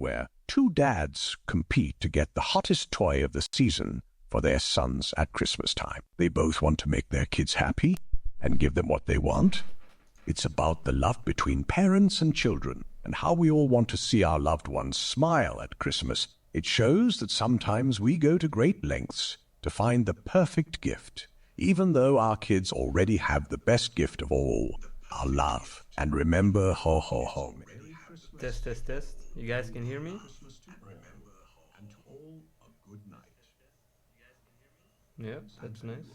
where two dads compete to get the hottest toy of the season for their sons at Christmas time. They both want to make their kids happy and give them what they want. It's about the love between parents and children and how we all want to see our loved ones smile at Christmas. It shows that sometimes we go to great lengths to find the perfect gift, even though our kids already have the best gift of all, our love. And remember, ho, ho, ho. Test, test, test. You guys can hear me? Yep, that's nice.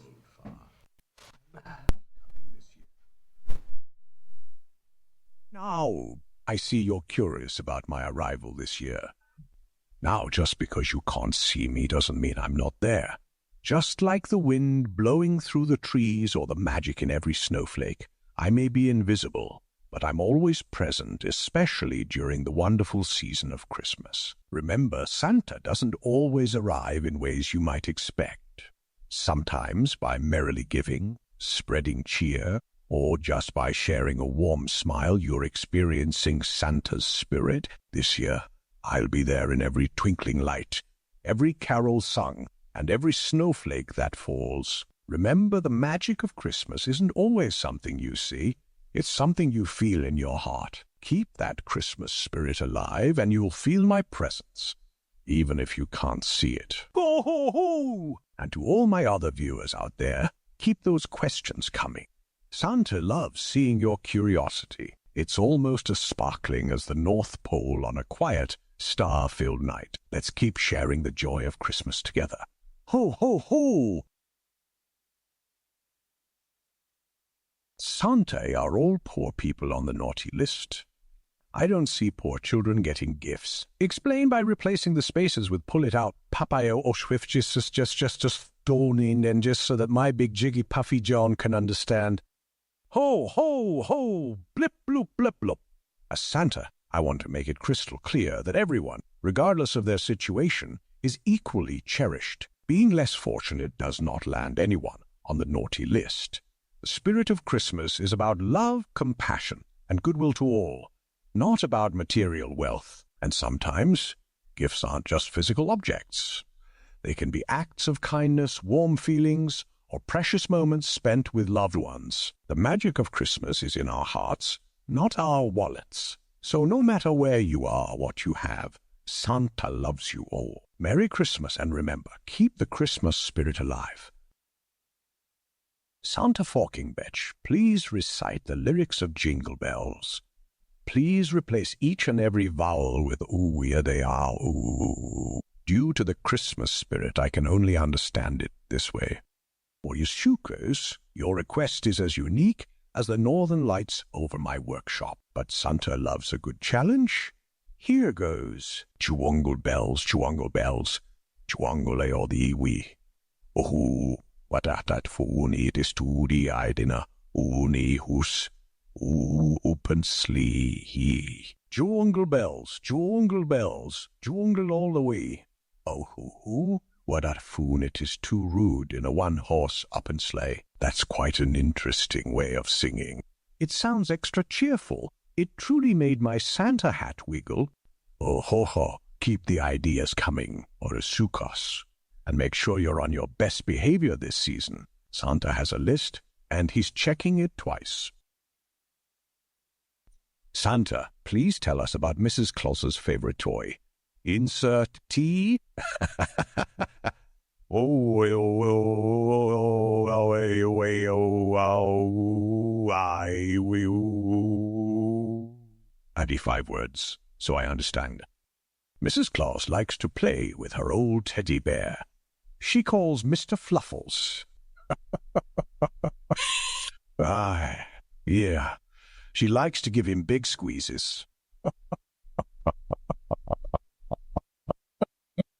Now, I see you're curious about my arrival this year. Now, just because you can't see me doesn't mean I'm not there. Just like the wind blowing through the trees or the magic in every snowflake, I may be invisible, but I'm always present, especially during the wonderful season of Christmas. Remember, Santa doesn't always arrive in ways you might expect. Sometimes by merrily giving, spreading cheer, or just by sharing a warm smile, you're experiencing Santa's spirit. This year, I'll be there in every twinkling light, every carol sung, and every snowflake that falls. Remember, the magic of Christmas isn't always something you see. It's something you feel in your heart. Keep that Christmas spirit alive, and you'll feel my presence, even if you can't see it. Ho, ho, ho! And to all my other viewers out there, keep those questions coming. Santa loves seeing your curiosity. It's almost as sparkling as the North Pole on a quiet, star-filled night. Let's keep sharing the joy of Christmas together. Ho, ho, ho! Santa are all poor people on the naughty list. I don't see poor children getting gifts. Explain by replacing the spaces with pull-it-out papaya or swift just stoning and just so that my big jiggy puffy John can understand. Ho, ho, ho, blip, bloop, blip, blop. As Santa, I want to make it crystal clear that everyone, regardless of their situation, is equally cherished. Being less fortunate does not land anyone on the naughty list. The spirit of Christmas is about love, compassion, and goodwill to all, not about material wealth. And sometimes, gifts aren't just physical objects. They can be acts of kindness, warm feelings, or precious moments spent with loved ones. The magic of Christmas is in our hearts, not our wallets. So no matter where you are, what you have, Santa loves you all. Merry Christmas, and remember, keep the Christmas spirit alive. Santa Forking Betch, please recite the lyrics of Jingle Bells. Please replace each and every vowel with ooh, yeah, they are, ooh. Due to the Christmas spirit, I can only understand it this way. For you Shukers, your request is as unique as the northern lights over my workshop. But Santa loves a good challenge. Here goes. Jingle bells, jingle bells, jingle all the way. Oh, what at that funi det studi idina uni hus open slee. Jingle bells, jingle all the way. Oh, what at fun it is too rude in a one-horse open sleigh. That's quite an interesting way of singing. It sounds extra cheerful. It truly made my Santa hat wiggle. Oh, ho, ho, keep the ideas coming, or a sukos. And make sure you're on your best behavior this season. Santa has a list, and he's checking it twice. Santa, please tell us about Mrs. Claus's favorite toy. Insert T. Add 5 words, so I understand. Mrs. Claus likes to play with her old teddy bear. She calls Mr. Fluffles. Yeah. She likes to give him big squeezes.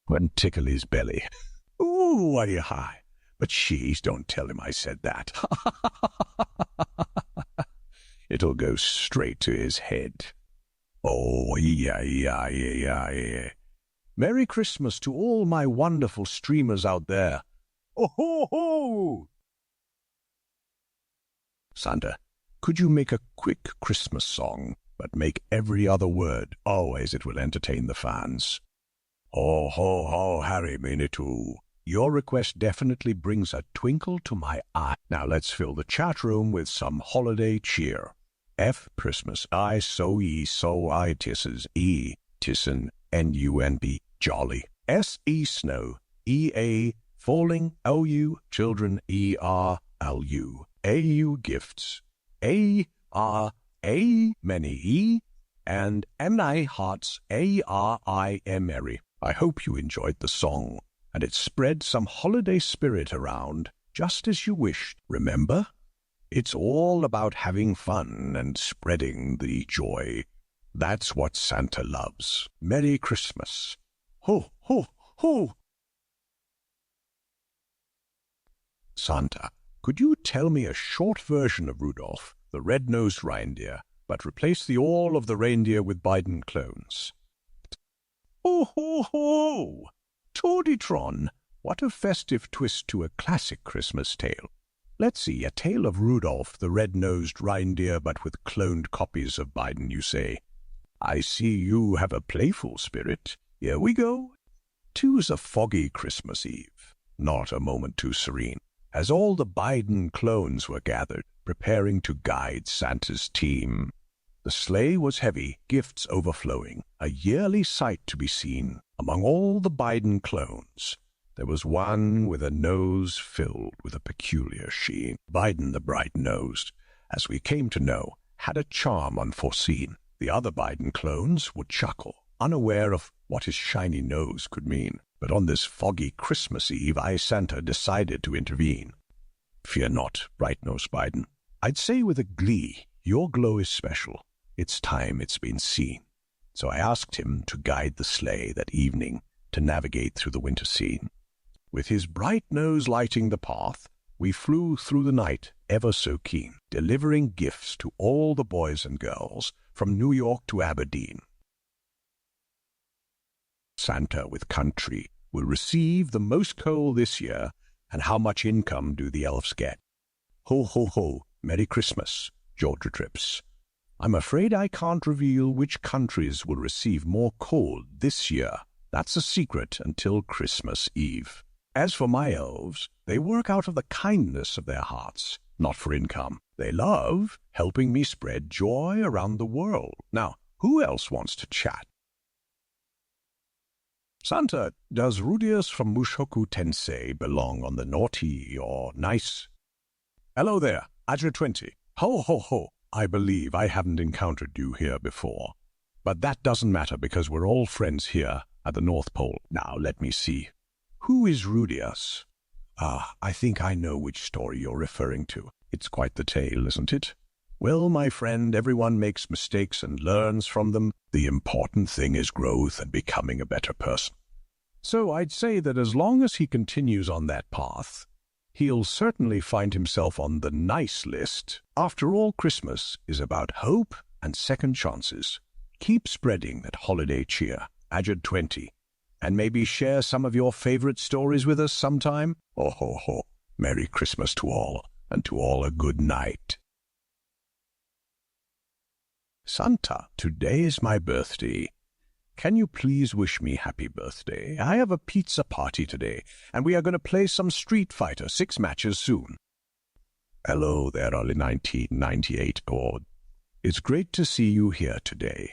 And tickle his belly. Ooh, are you high? But sheesh, don't tell him I said that. It'll go straight to his head. Oh, yeah. Merry Christmas to all my wonderful streamers out there. Oh, ho, ho! Santa, could you make a quick Christmas song but make every other word. Always it will entertain the fans. Ho, ho, ho, Harry, mean it too. Your request definitely brings a twinkle to my eye. Now let's fill the chat room with some holiday cheer. F. Christmas. I, so E, so I, tisses, E, tissen, N-U-N-B, jolly. S-E, snow, E-A, falling, O-U, children, E-R-L-U. A-U, gifts, A-R-A, many E, and M-I, hearts, A-R-I, merry. I hope you enjoyed the song, and it spread some holiday spirit around, just as you wished. Remember? It's all about having fun and spreading the joy. That's what Santa loves. Merry Christmas. Ho, ho, ho! Santa, could you tell me a short version of Rudolph, the red-nosed reindeer, but replace the all of the reindeer with Biden clones? Ho, ho, ho! Toadytron! What a festive twist to a classic Christmas tale. Let's see, a tale of Rudolph, the red-nosed reindeer, but with cloned copies of Biden, you say. I see you have a playful spirit. Here we go. 'Twas a foggy Christmas Eve, not a moment too serene, as all the Biden clones were gathered, preparing to guide Santa's team. The sleigh was heavy, gifts overflowing, a yearly sight to be seen. Among all the Biden clones, there was one with a nose filled with a peculiar sheen. Biden, the bright-nosed, as we came to know, had a charm unforeseen. The other Biden clones would chuckle, unaware of what his shiny nose could mean. But on this foggy Christmas Eve, I, Santa, decided to intervene. Fear not, bright-nosed Biden. I'd say with a glee, your glow is special. It's time it's been seen. So I asked him to guide the sleigh that evening to navigate through the winter scene. With his bright nose lighting the path, we flew through the night, ever so keen, delivering gifts to all the boys and girls from New York to Aberdeen. Santa with country will receive the most coal this year, and how much income do the elves get? Ho, ho, ho, Merry Christmas, Georgia Trips. I'm afraid I can't reveal which countries will receive more coal this year. That's a secret until Christmas Eve. As for my elves, they work out of the kindness of their hearts, not for income. They love helping me spread joy around the world. Now, who else wants to chat? Santa, does Rudius from Mushoku Tensei belong on the naughty or nice? Hello there, Adra 20. Ho, ho, ho. I believe I haven't encountered you here before. But that doesn't matter because we're all friends here at the North Pole. Now, let me see. Who is Rudius? I think I know which story you're referring to. It's quite the tale, isn't it? Well, my friend, everyone makes mistakes and learns from them. The important thing is growth and becoming a better person. So I'd say that as long as he continues on that path, he'll certainly find himself on the nice list. After all, Christmas is about hope and second chances. Keep spreading that holiday cheer, Ajad 20, and maybe share some of your favorite stories with us sometime. Ho, ho, ho. Merry Christmas to all, and to all a good night. Santa, today is my birthday. Can you please wish me happy birthday? I have a pizza party today, and we are going to play some Street Fighter 6 matches soon. Hello there, early 1998 board. It's great to see you here today.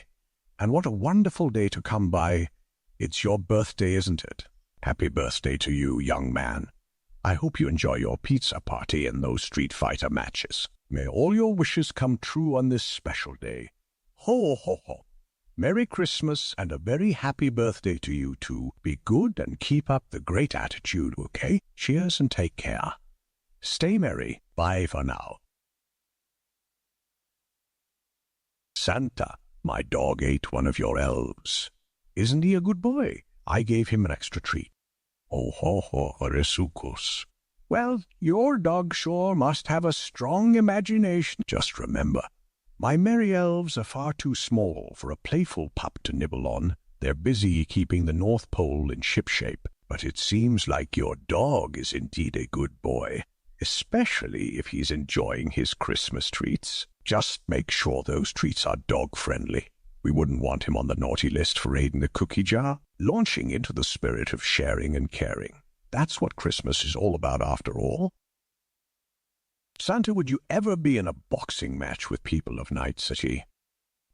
And what a wonderful day to come by. It's your birthday, isn't it? Happy birthday to you, young man. I hope you enjoy your pizza party and those Street Fighter matches. May all your wishes come true on this special day. Ho, ho, ho. Merry Christmas and a very happy birthday to you too. Be good and keep up the great attitude, okay? Cheers and take care. Stay merry. Bye for now. Santa, my dog ate one of your elves. Isn't he a good boy? I gave him an extra treat. Oh, ho, ho, Resukus. Well, your dog sure must have a strong imagination. Just remember, my merry elves are far too small for a playful pup to nibble on. They're busy keeping the North Pole in shipshape. But it seems like your dog is indeed a good boy. especially if he's enjoying his Christmas treats. Just make sure those treats are dog-friendly. We wouldn't want him on the naughty list for raiding the cookie jar. Launching into the spirit of sharing and caring. That's what Christmas is all about after all. Santa, would you ever be in a boxing match with people of Night City?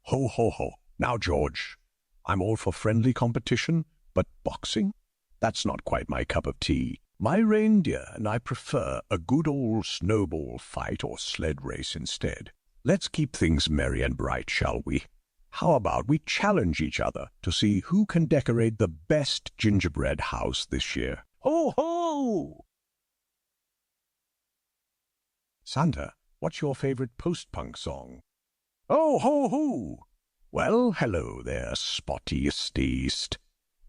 Ho, ho, ho. Now, George, I'm all for friendly competition, but boxing? That's not quite my cup of tea. My reindeer and I prefer a good old snowball fight or sled race instead. Let's keep things merry and bright, shall we? How about we challenge each other to see who can decorate the best gingerbread house this year? Ho, ho! Santa, what's your favorite post-punk song? Oh, ho, ho! Well, hello there, spottiest east.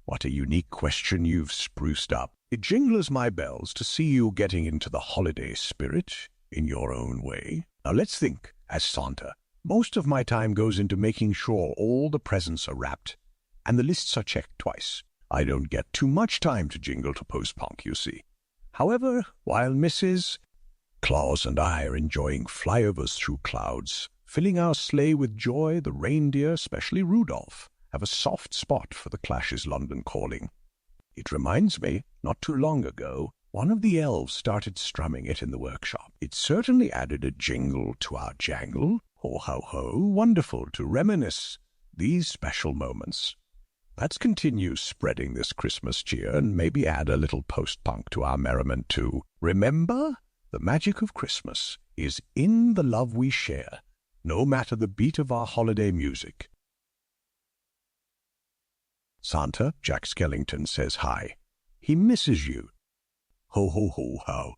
What a unique question you've spruced up. It jingles my bells to see you getting into the holiday spirit in your own way. Now let's think. As Santa, most of my time goes into making sure all the presents are wrapped and the lists are checked twice. I don't get too much time to jingle to post-punk, you see. However, while Mrs. Claus and I are enjoying flyovers through clouds, filling our sleigh with joy, the reindeer, especially Rudolph, have a soft spot for the Clash's London Calling. It reminds me, not too long ago, one of the elves started strumming it in the workshop. It certainly added a jingle to our jangle. Ho, ho, ho, wonderful to reminisce these special moments. Let's continue spreading this Christmas cheer and maybe add a little post-punk to our merriment too. Remember, the magic of Christmas is in the love we share, no matter the beat of our holiday music. Santa, Jack Skellington says hi. He misses you. Ho, ho, ho, ho.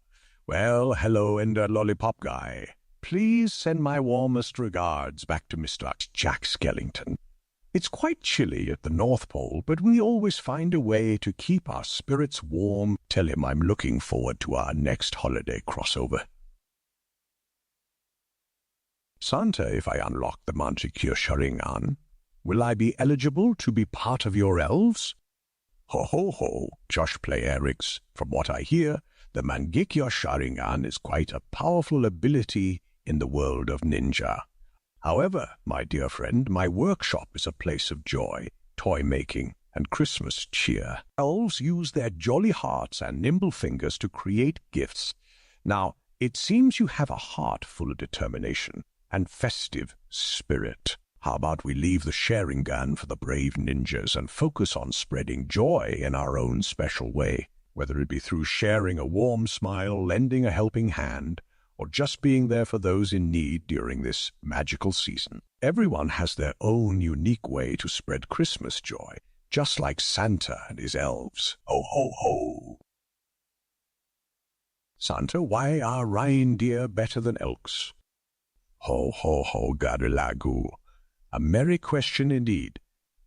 Well, hello, Ender Lollipop Guy. Please send my warmest regards back to Mr. Jack Skellington. It's quite chilly at the North Pole, but we always find a way to keep our spirits warm. Tell him I'm looking forward to our next holiday crossover. Santa, if I unlock the Manticure Sharingan, will I be eligible to be part of your elves? Ho, ho, ho, Josh Play Erics. From what I hear, the Mangekyo Sharingan is quite a powerful ability in the world of ninja. However, my dear friend, my workshop is a place of joy, toy-making, and Christmas cheer. Elves use their jolly hearts and nimble fingers to create gifts. Now, it seems you have a heart full of determination and festive spirit. How about we leave the Sharingan for the brave ninjas and focus on spreading joy in our own special way, whether it be through sharing a warm smile, lending a helping hand, or just being there for those in need during this magical season. Everyone has their own unique way to spread Christmas joy, just like Santa and his elves. Ho, ho, ho! Santa, why are reindeer better than elks? Ho, ho, ho, Gadilagu. A merry question indeed.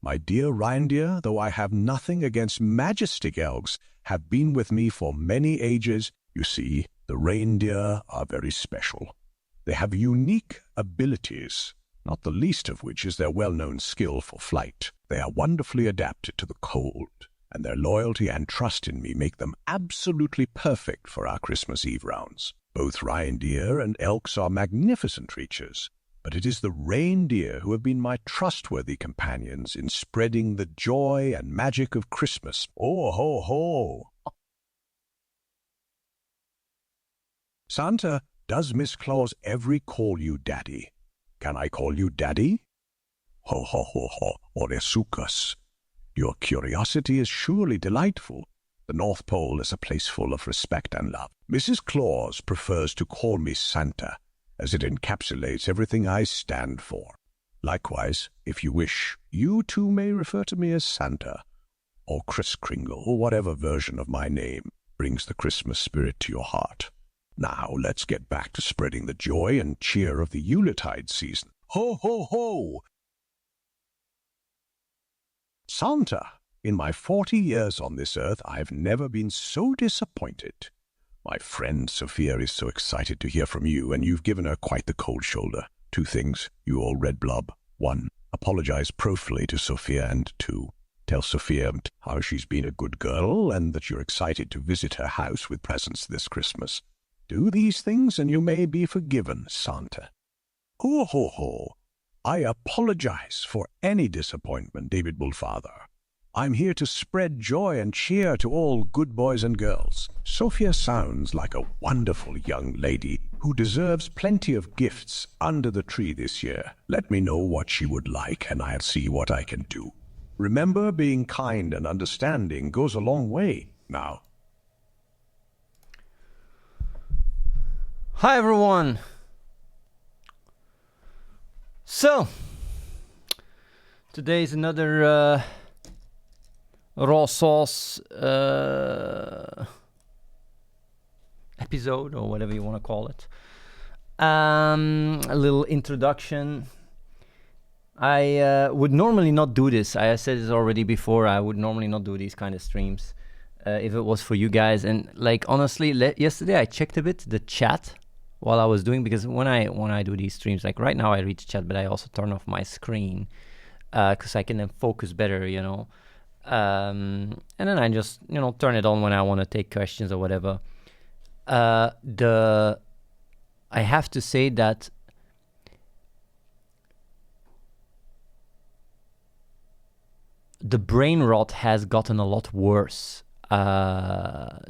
My dear reindeer, though I have nothing against majestic elves, have been with me for many ages. You see, the reindeer are very special. They have unique abilities, not the least of which is their well-known skill for flight. They are wonderfully adapted to the cold, and their loyalty and trust in me make them absolutely perfect for our Christmas Eve rounds. Both reindeer and elks are magnificent creatures, but it is the reindeer who have been my trustworthy companions in spreading the joy and magic of Christmas. Oh, ho, ho! Santa, does Miss Claus ever call you Daddy? Can I call you Daddy? Ho, ho, ho, ho, Oresukas. Your curiosity is surely delightful. The North Pole is a place full of respect and love. Mrs. Claus prefers to call me Santa, as it encapsulates everything I stand for. Likewise, if you wish, you too may refer to me as Santa, or Kris Kringle, or whatever version of my name brings the Christmas spirit to your heart. Now let's get back to spreading the joy and cheer of the Yuletide season. Ho, ho, ho! Santa, in my 40 years on this earth, I've never been so disappointed. My friend Sophia is so excited to hear from you, and you've given her quite the cold shoulder. 2 things, you old red blob. 1, apologize profusely to Sophia, and 2, tell Sophia how she's been a good girl and that you're excited to visit her house with presents this Christmas. Do these things and you may be forgiven, Santa. Ho, ho, ho. I apologize for any disappointment, David Bullfather. I'm here to spread joy and cheer to all good boys and girls. Sophia sounds like a wonderful young lady who deserves plenty of gifts under the tree this year. Let me know what she would like and I'll see what I can do. Remember, being kind and understanding goes a long way now. Hi everyone! So, today's another raw sauce episode, or whatever you want to call it. A little introduction. I would normally not do this. I said this already before. I would normally not do these kind of streams if it was for you guys. And like honestly, yesterday I checked a bit the chat while I was doing, because when I do these streams, like right now I read the chat, but I also turn off my screen because I can then focus better, you know. And then I just, you know, turn it on when I want to take questions or whatever. I have to say that the brain rot has gotten a lot worse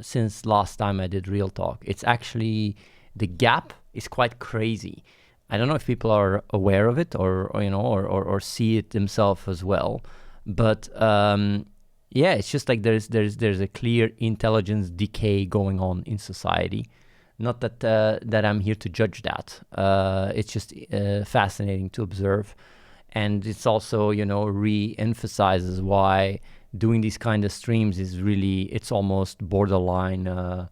since last time I did Real Talk. It's actually, the gap is quite crazy. I don't know if people are aware of it or you know, or see it themselves as well. But yeah, it's just like there's a clear intelligence decay going on in society. Not that that I'm here to judge that. It's just fascinating to observe, and it's also, you know, re-emphasizes why doing these kind of streams is really, it's almost borderline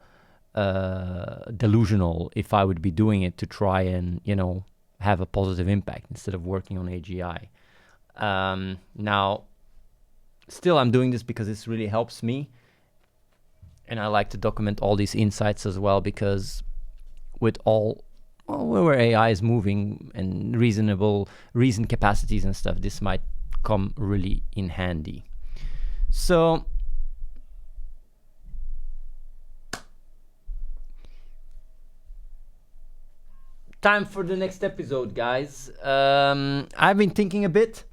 delusional if I would be doing it to try and, you know, have a positive impact instead of working on AGI. Now, still I'm doing this because this really helps me, and I like to document all these insights as well, because with all where AI is moving and reason capacities and stuff, this might come really in handy. So time for the next episode, guys. I've been thinking a bit.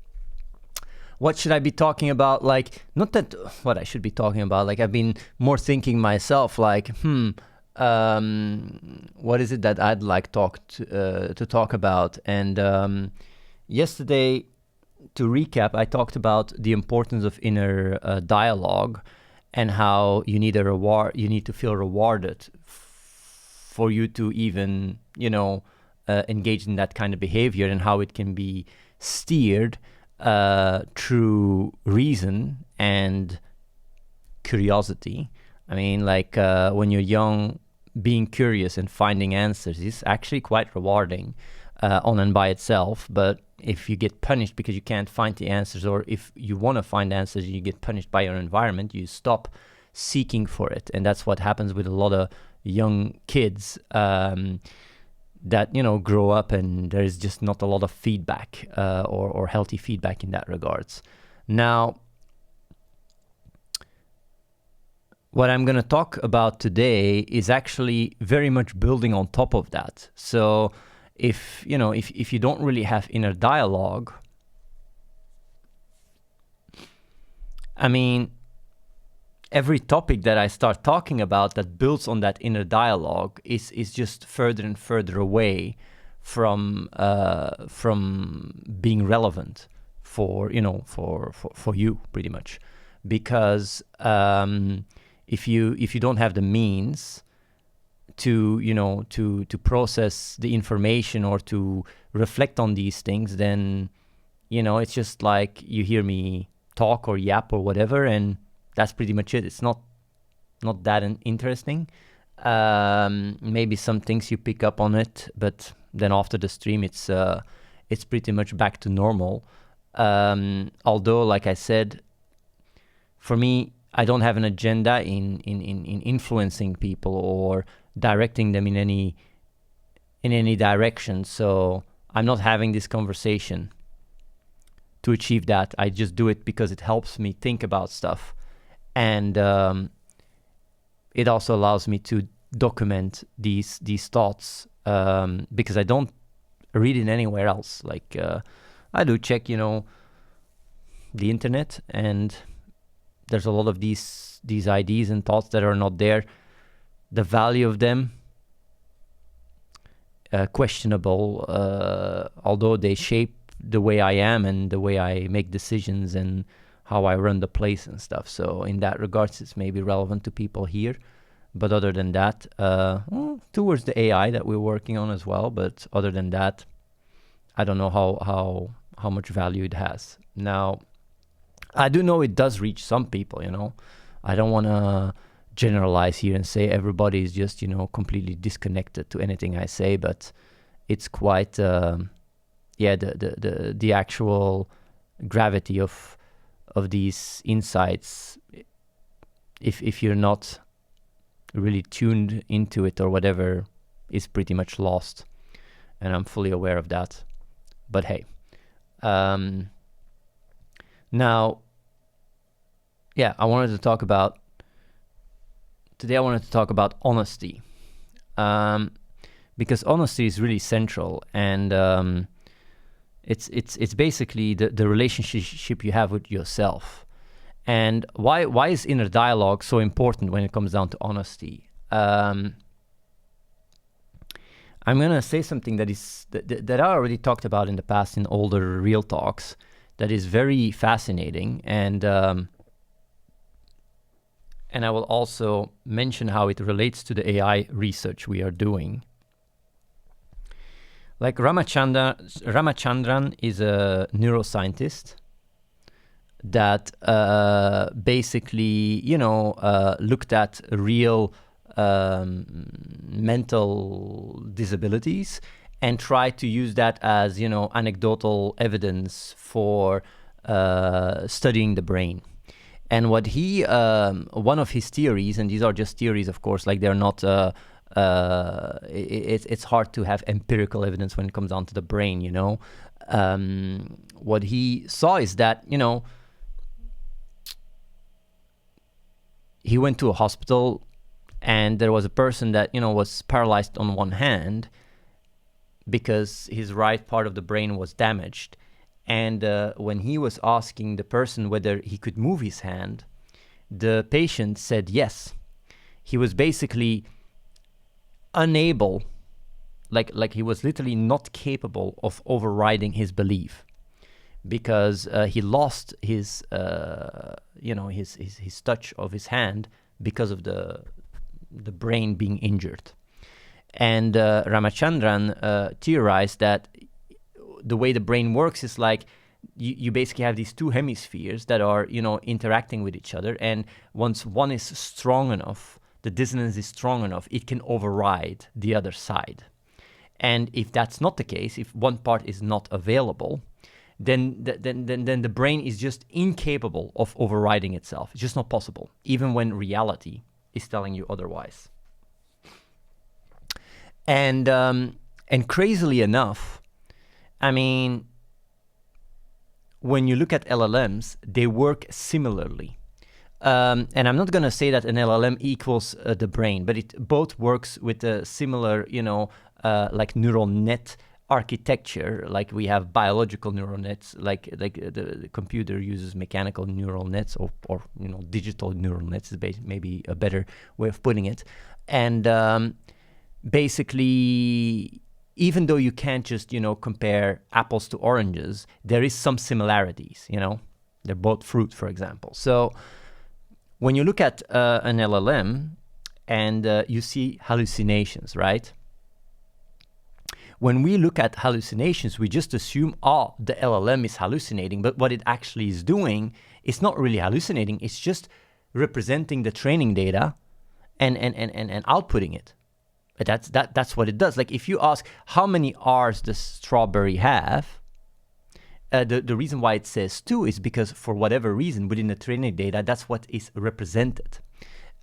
What should I be talking about? Like, not that what I should be talking about. Like, I've been more thinking myself. Like, what is it that I'd like to talk about? And yesterday, to recap, I talked about the importance of inner dialogue, and how you need you need to feel rewarded for you to even, you know, engage in that kind of behavior, and how it can be steered through reason and curiosity. I mean, like when you're young, being curious and finding answers is actually quite rewarding on and by itself. But if you get punished because you can't find the answers, or if you want to find answers, you get punished by your environment, you stop seeking for it. And that's what happens with a lot of young kids that, you know, grow up and there's just not a lot of feedback or healthy feedback in that regards. Now, what I'm going to talk about today is actually very much building on top of that. So if you don't really have inner dialogue, I mean, every topic that I start talking about that builds on that inner dialogue is just further and further away from being relevant for, you know, for you, pretty much. Because if you don't have the means to, you know, to process the information or to reflect on these things, then, you know, it's just like you hear me talk or yap or whatever, and that's pretty much it. It's not that interesting. Maybe some things you pick up on it, but then after the stream, it's pretty much back to normal. Although, like I said, for me, I don't have an agenda in influencing people or directing them in any direction. So I'm not having this conversation to achieve that. I just do it because it helps me think about stuff. And it also allows me to document these thoughts, because I don't read it anywhere else. Like I do check, the internet, and there's a lot of these ideas and thoughts that are not there. The value of them, questionable, although they shape the way I am and the way I make decisions and how I run the place and stuff. So in that regards, it's maybe relevant to people here. But other than that, towards the AI that we're working on as well. But other than that, I don't know how much value it has. Now, I do know it does reach some people, I don't want to generalize here and say everybody is just, completely disconnected to anything I say, but it's quite, the actual gravity of these insights, if you're not really tuned into it or whatever, is pretty much lost. And I'm fully aware of that. But hey, now, I wanted to talk about honesty, because honesty is really central, and it's basically the relationship you have with yourself. And why is inner dialogue so important when it comes down to honesty? I'm gonna say something that I already talked about in the past in older real talks, that is very fascinating, and I will also mention how it relates to the AI research we are doing. Like Ramachandran is a neuroscientist that basically, looked at real mental disabilities and tried to use that as, anecdotal evidence for studying the brain. And what he, one of his theories, and these are just theories, of course, like they're not, it's hard to have empirical evidence when it comes down to the brain, What he saw is that, he went to a hospital and there was a person that, was paralyzed on one hand because his right part of the brain was damaged. And when he was asking the person whether he could move his hand, the patient said yes. He was basically unable, like he was literally not capable of overriding his belief, because he lost his, his touch of his hand because of the brain being injured. And Ramachandran theorized that the way the brain works is like you basically have these two hemispheres that are, interacting with each other. And once one is strong enough, the dissonance is strong enough, it can override the other side. And if that's not the case, if one part is not available, then the brain is just incapable of overriding itself. It's just not possible, even when reality is telling you otherwise. And crazily enough, when you look at LLMs, they work similarly. And I'm not going to say that an LLM equals the brain, but it both works with a similar, like neural net architecture. Like we have biological neural nets, like the computer uses mechanical neural nets, or digital neural nets is maybe a better way of putting it. And basically, even though you can't just, compare apples to oranges, there is some similarities, They're both fruit, for example. So when you look at an LLM and you see hallucinations, right? When we look at hallucinations, we just assume, the LLM is hallucinating. But what it actually is doing is not really hallucinating. It's just representing the training data and outputting it. That's what it does. Like if you ask how many R's does strawberry have, the reason why it says 2 is because for whatever reason within the training data, that's what is represented.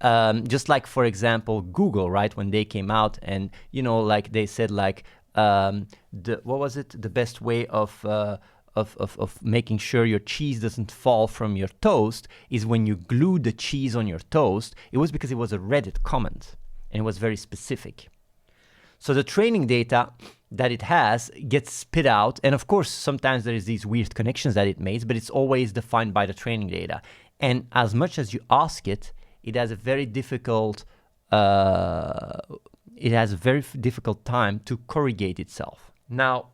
Just like, for example, Google, right? When they came out and, like they said, like, what was it? The best way of making sure your cheese doesn't fall from your toast is when you glue the cheese on your toast. It was because it was a Reddit comment. and it was very specific. So the training data that it has gets spit out, and of course sometimes there is these weird connections that it makes, but it's always defined by the training data. And as much as you ask it, it has a very difficult time to corrugate itself. Now,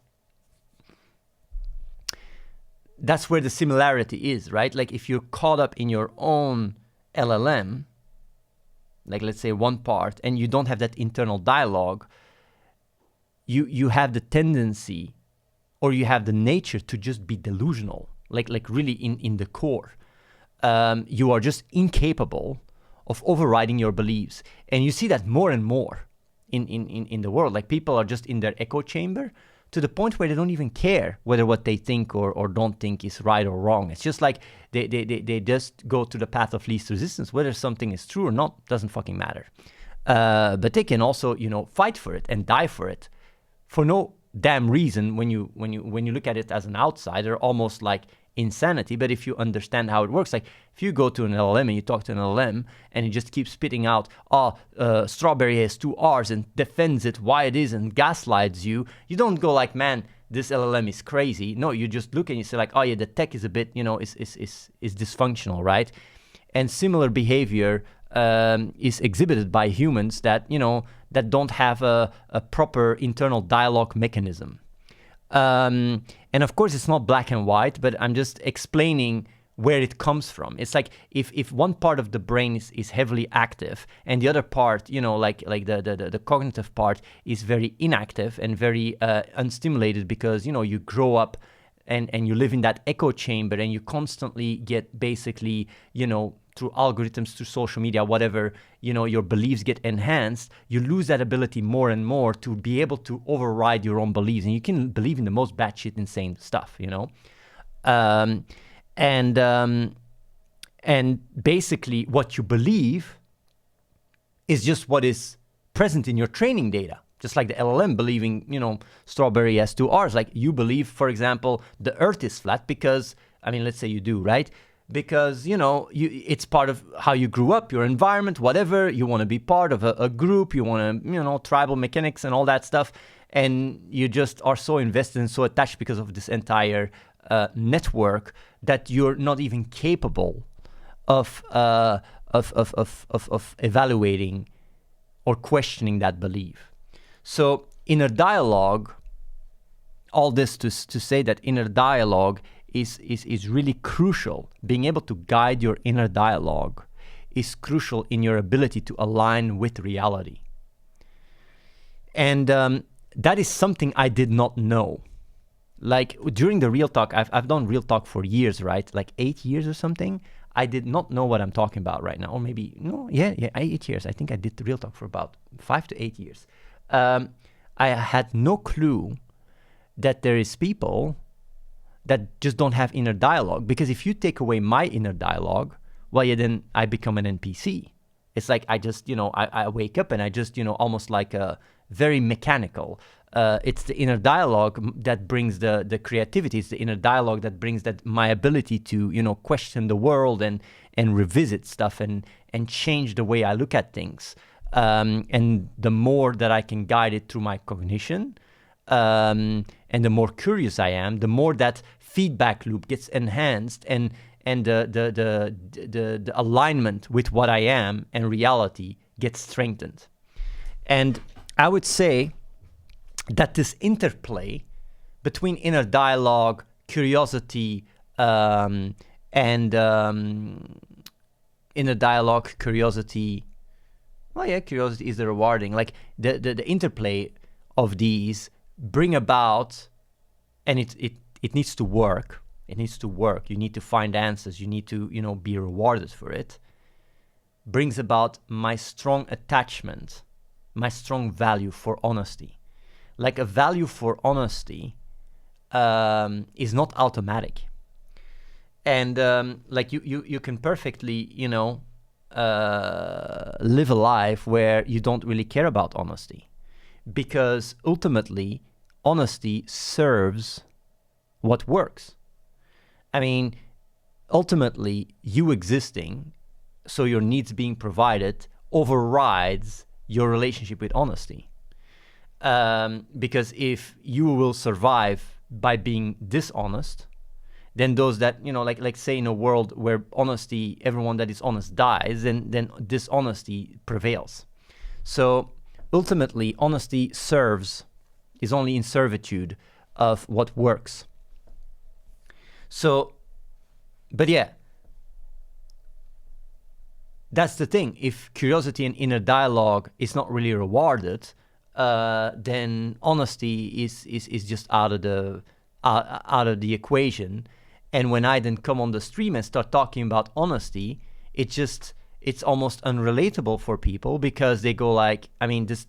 that's where the similarity is, right? Like if you're caught up in your own LLM, like let's say one part, and you don't have that internal dialogue, you have the tendency, or you have the nature to just be delusional, like really in the core. You are just incapable of overriding your beliefs. And you see that more and more in the world. Like people are just in their echo chamber to the point where they don't even care whether what they think or don't think is right or wrong. It's just like they just go to the path of least resistance. Whether something is true or not doesn't fucking matter. But they can also, fight for it and die for it for no damn reason when you look at it as an outsider, almost like insanity. But if you understand how it works, like if you go to an LLM and you talk to an LLM and it just keeps spitting out, strawberry has 2 R's and defends it why it is and gaslights you, you don't go like, man, this LLM is crazy. No, you just look and you say like, oh yeah, the tech is a bit, is dysfunctional, right? And similar behavior is exhibited by humans that, that don't have a proper internal dialogue mechanism. And of course, it's not black and white, but I'm just explaining where it comes from. It's like if one part of the brain is heavily active and the other part, like the cognitive part is very inactive and very unstimulated because, you grow up and you live in that echo chamber and you constantly get basically, through algorithms, through social media, whatever, your beliefs get enhanced, you lose that ability more and more to be able to override your own beliefs. And you can believe in the most batshit insane stuff, and basically what you believe is just what is present in your training data. Just like the LLM believing, strawberry has 2 R's. Like you believe, for example, the earth is flat because, let's say you do, right? Because, it's part of how you grew up, your environment, whatever. You want to be part of a group. You want to, tribal mechanics and all that stuff. And you just are so invested and so attached because of this entire network that you're not even capable of evaluating or questioning that belief. So inner dialogue, all this to say that inner dialogue is really crucial. Being able to guide your inner dialogue is crucial in your ability to align with reality. And that is something I did not know. Like during the Real Talk, I've done Real Talk for years, right? Like 8 years or something. I did not know what I'm talking about right now. Or maybe, 8 years. I think I did the Real Talk for about 5 to 8 years. I had no clue that there is people that just don't have inner dialogue. Because if you take away my inner dialogue, then I become an NPC. It's like I just, I wake up and I just, almost like a very mechanical. It's the inner dialogue that brings the creativity. It's the inner dialogue that brings that my ability to, question the world and revisit stuff and change the way I look at things. And the more that I can guide it through my cognition, and the more curious I am, the more that feedback loop gets enhanced and the alignment with what I am and reality gets strengthened. And I would say that this interplay between inner dialogue, curiosity, inner dialogue, curiosity, curiosity is the rewarding. Like the interplay of these bring about, and it needs to work. It needs to work. You need to find answers. You need to, be rewarded for it. Brings about my strong attachment, my strong value for honesty. Like a value for honesty is not automatic. And like you can perfectly, live a life where you don't really care about honesty. Because ultimately, honesty serves what works. Ultimately, you existing, so your needs being provided, overrides your relationship with honesty. Because if you will survive by being dishonest, then those that, like say in a world where honesty, everyone that is honest dies, then dishonesty prevails. So ultimately, honesty is only in servitude of what works. So, but yeah, that's the thing. If curiosity and inner dialogue is not really rewarded, then honesty is just out of the equation. And when I then come on the stream and start talking about honesty, it's almost unrelatable for people, because they go like, I mean, this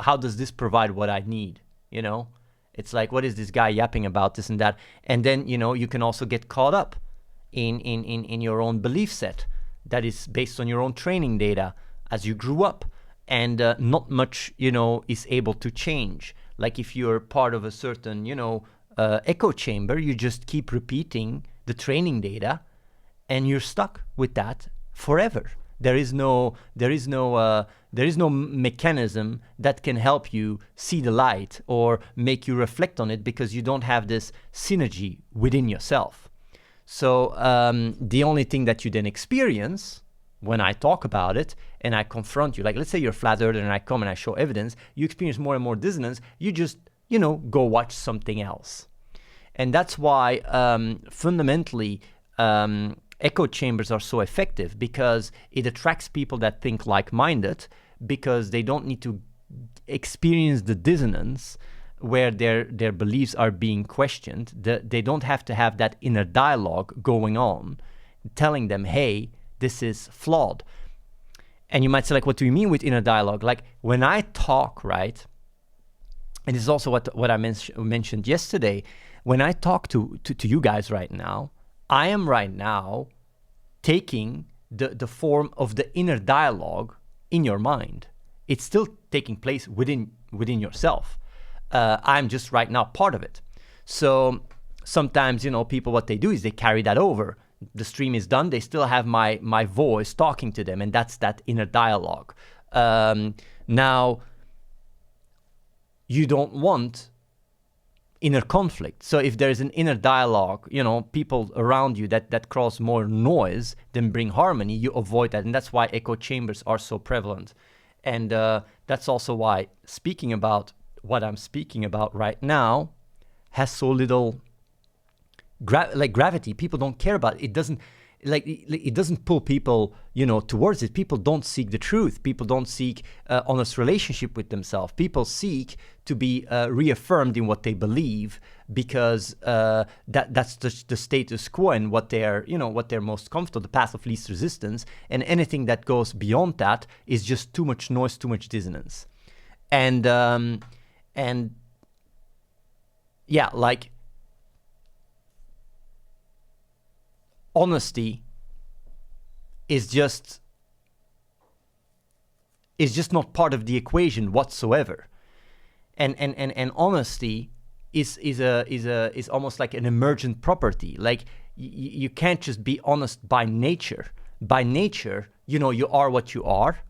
how does this provide what I need? It's like, what is this guy yapping about, this and that? And then, you can also get caught up in your own belief set that is based on your own training data as you grew up. And not much, is able to change. Like if you're part of a certain, echo chamber, you just keep repeating the training data, and you're stuck with that forever. There is no mechanism that can help you see the light or make you reflect on it, because you don't have this synergy within yourself. So the only thing that you then experience when I talk about it and I confront you, like let's say you're flat earther and I come and I show evidence, you experience more and more dissonance. You just, go watch something else. And that's why fundamentally echo chambers are so effective, because it attracts people that think like-minded, because they don't need to experience the dissonance where their beliefs are being questioned. They don't have to have that inner dialogue going on, telling them, hey, this is flawed. And you might say, like, what do you mean with inner dialogue? Like when I talk, right? And this is also what I mentioned yesterday. When I talk to you guys right now, I am right now taking the form of the inner dialogue in your mind. It's still taking place within yourself. I'm just right now part of it. So sometimes, people, what they do is they carry that over. The stream is done, they still have my voice talking to them, and that's that inner dialogue. Now, you don't want inner conflict. So if there's an inner dialogue, people around you that cause more noise than bring harmony, you avoid that. And that's why echo chambers are so prevalent. And that's also why speaking about what I'm speaking about right now has so little gravity. People don't care about it. It doesn't pull people, towards it. People don't seek the truth. People don't seek honest relationship with themselves. People seek to be reaffirmed in what they believe, because that's the status quo and what they're most comfortable, the path of least resistance. And anything that goes beyond that is just too much noise, too much dissonance. And yeah, like, honesty is just not part of the equation whatsoever. And honesty is almost like an emergent property. Like you can't just be honest by nature. By nature, you are what you are,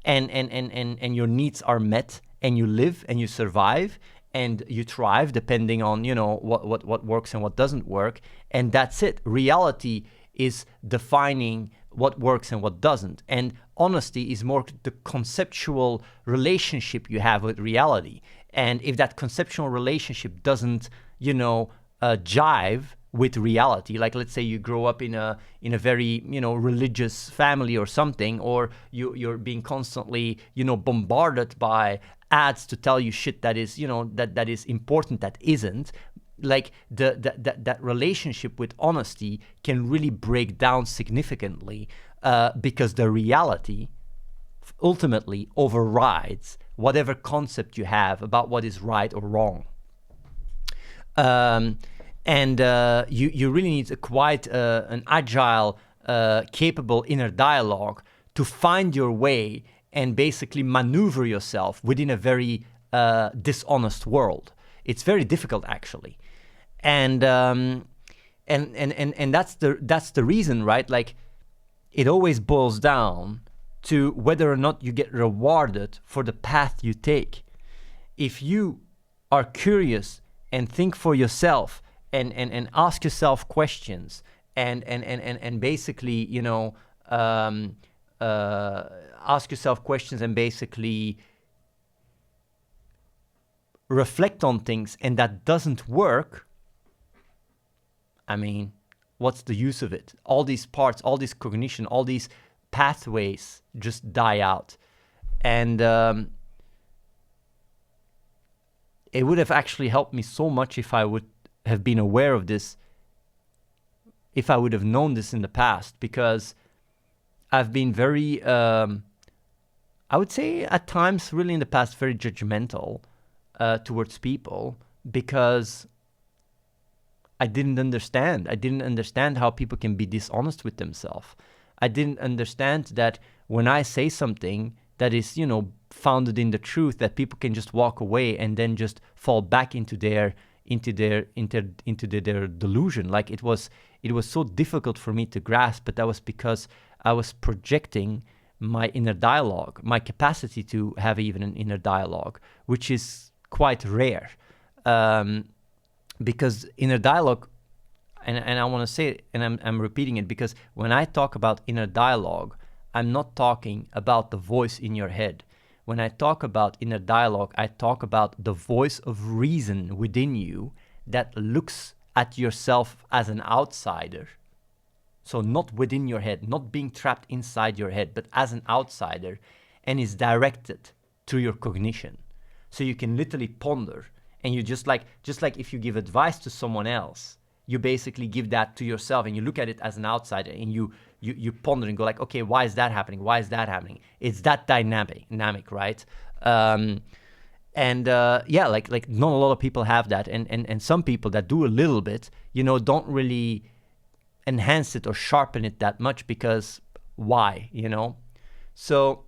and your needs are met, and you live and you survive and you thrive depending on what works and what doesn't work, and that's it. Reality is defining what works and what doesn't, and honesty is more the conceptual relationship you have with reality. And if that conceptual relationship doesn't jive with reality, like let's say you grow up in a very religious family or something, or you're being constantly bombarded by ads to tell you shit that is that is important that isn't, like that relationship with honesty can really break down significantly, because the reality ultimately overrides whatever concept you have about what is right or wrong. And you really need quite an agile, capable inner dialogue to find your way and basically maneuver yourself within a very dishonest world. It's very difficult, actually, and that's the reason, right? Like, it always boils down to whether or not you get rewarded for the path you take. If you are curious and think for yourself and ask yourself questions and basically, ask yourself questions and basically reflect on things, and that doesn't work, I mean, what's the use of it? All these parts, all this cognition, all these pathways just die out. And it would have actually helped me so much if I would have been aware of this, if I would have known this in the past, because I've been very, I would say at times, really in the past, very judgmental towards people, because I didn't understand. I didn't understand how people can be dishonest with themselves. I didn't understand that when I say something that is, founded in the truth, that people can just walk away and then just fall back into their delusion. Like it was so difficult for me to grasp, but that was because I was projecting my inner dialogue, my capacity to have even an inner dialogue, which is quite rare. Because inner dialogue, and I want to say it, and I'm repeating it, because when I talk about inner dialogue, I'm not talking about the voice in your head. When I talk about inner dialogue, I talk about the voice of reason within you that looks at yourself as an outsider. So not within your head, not being trapped inside your head, but as an outsider, and is directed through your cognition. So you can literally ponder, and you just like if you give advice to someone else, you basically give that to yourself, and you look at it as an outsider, and you ponder and go like, okay, why is that happening? Why is that happening? It's that dynamic, right? Like not a lot of people have that, and some people that do a little bit, don't really enhance it or sharpen it that much, because why, So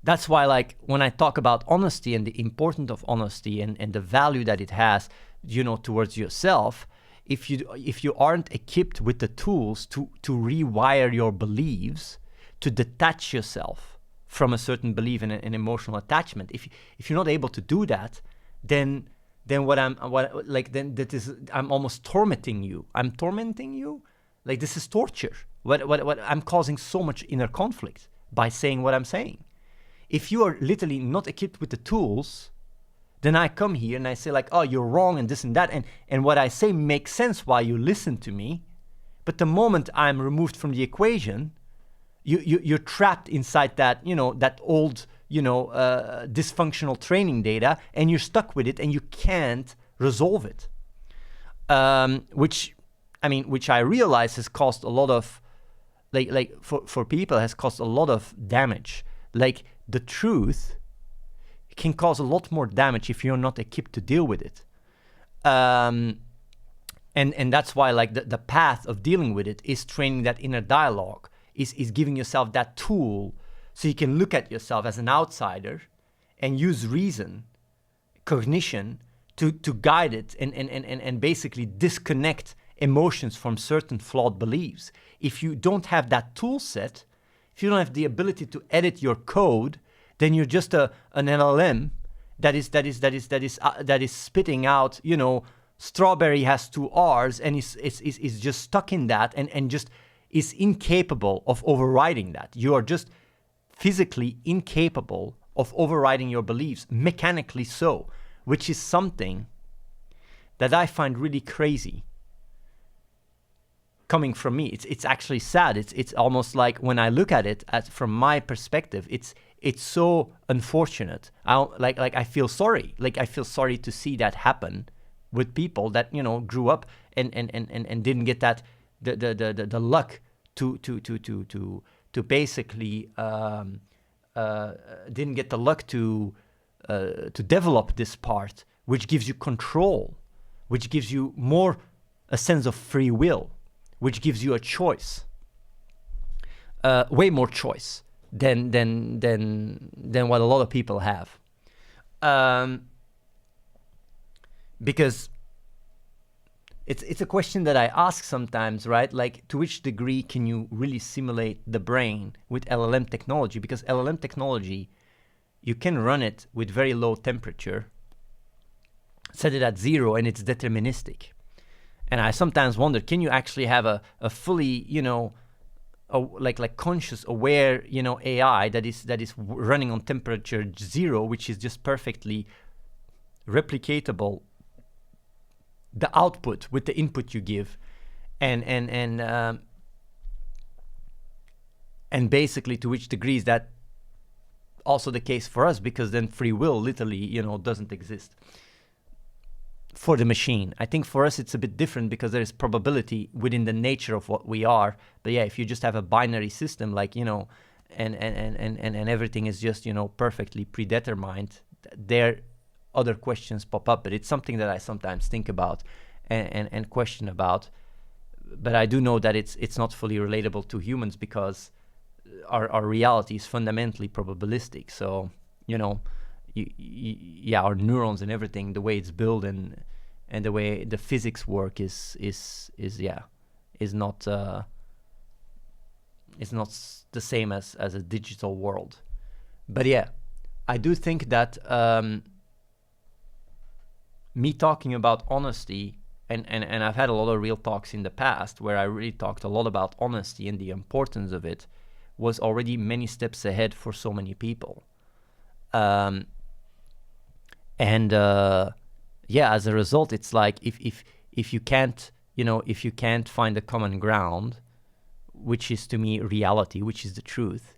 that's why, like, when I talk about honesty and the importance of honesty and the value that it has, towards yourself, if you aren't equipped with the tools to rewire your beliefs, to detach yourself from a certain belief and an emotional attachment, if you're not able to do that, then I'm almost tormenting you. I'm tormenting you, like this is torture. What I'm causing so much inner conflict by saying what I'm saying. If you are literally not equipped with the tools, then I come here and I say like, oh, you're wrong and this and that, and what I say makes sense while you listen to me, but the moment I'm removed from the equation, you're trapped inside that, that old, dysfunctional training data, and you're stuck with it and you can't resolve it. Which I realize has caused a lot of, for people has caused a lot of damage. Like the truth can cause a lot more damage if you're not equipped to deal with it. And that's why like the path of dealing with it is training that inner dialogue, is giving yourself that tool so you can look at yourself as an outsider and use reason, cognition to guide it and basically disconnect emotions from certain flawed beliefs. If you don't have that tool set, if you don't have the ability to edit your code, then you're just an LLM that is spitting out, strawberry has 2 R's and is just stuck in that and just is incapable of overriding that. You are just physically incapable of overriding your beliefs, mechanically so, which is something that I find really crazy coming from me. It's actually sad. It's almost like when I look at it from my perspective, it's so unfortunate. I feel sorry. Like I feel sorry to see that happen with people that grew up and didn't get that the luck to basically didn't get the luck to develop this part, which gives you control, which gives you more a sense of free will, which gives you a choice, way more choice than what a lot of people have, it's a question that I ask sometimes, right? Like, to which degree can you really simulate the brain with LLM technology? Because LLM technology, you can run it with very low temperature, set it at 0, and it's deterministic. And I sometimes wonder, can you actually have a fully, like conscious, aware, AI that is running on temperature 0, which is just perfectly replicatable, the output with the input you give, and basically to which degree is that also the case for us, because then free will literally, doesn't exist for the machine. I think for us it's a bit different because there is probability within the nature of what we are. But yeah, if you just have a binary system, like, and everything is just, perfectly predetermined, there other questions pop up. But it's something that I sometimes think about and question about. But I do know that it's not fully relatable to humans, because our reality is fundamentally probabilistic. So, our neurons and everything, the way it's built and the way the physics work is not the same as a digital world. But yeah, I do think that me talking about honesty, and I've had a lot of real talks in the past where I really talked a lot about honesty and the importance of it, was already many steps ahead for so many people. As a result, it's like if you can't find a common ground, which is to me reality, which is the truth,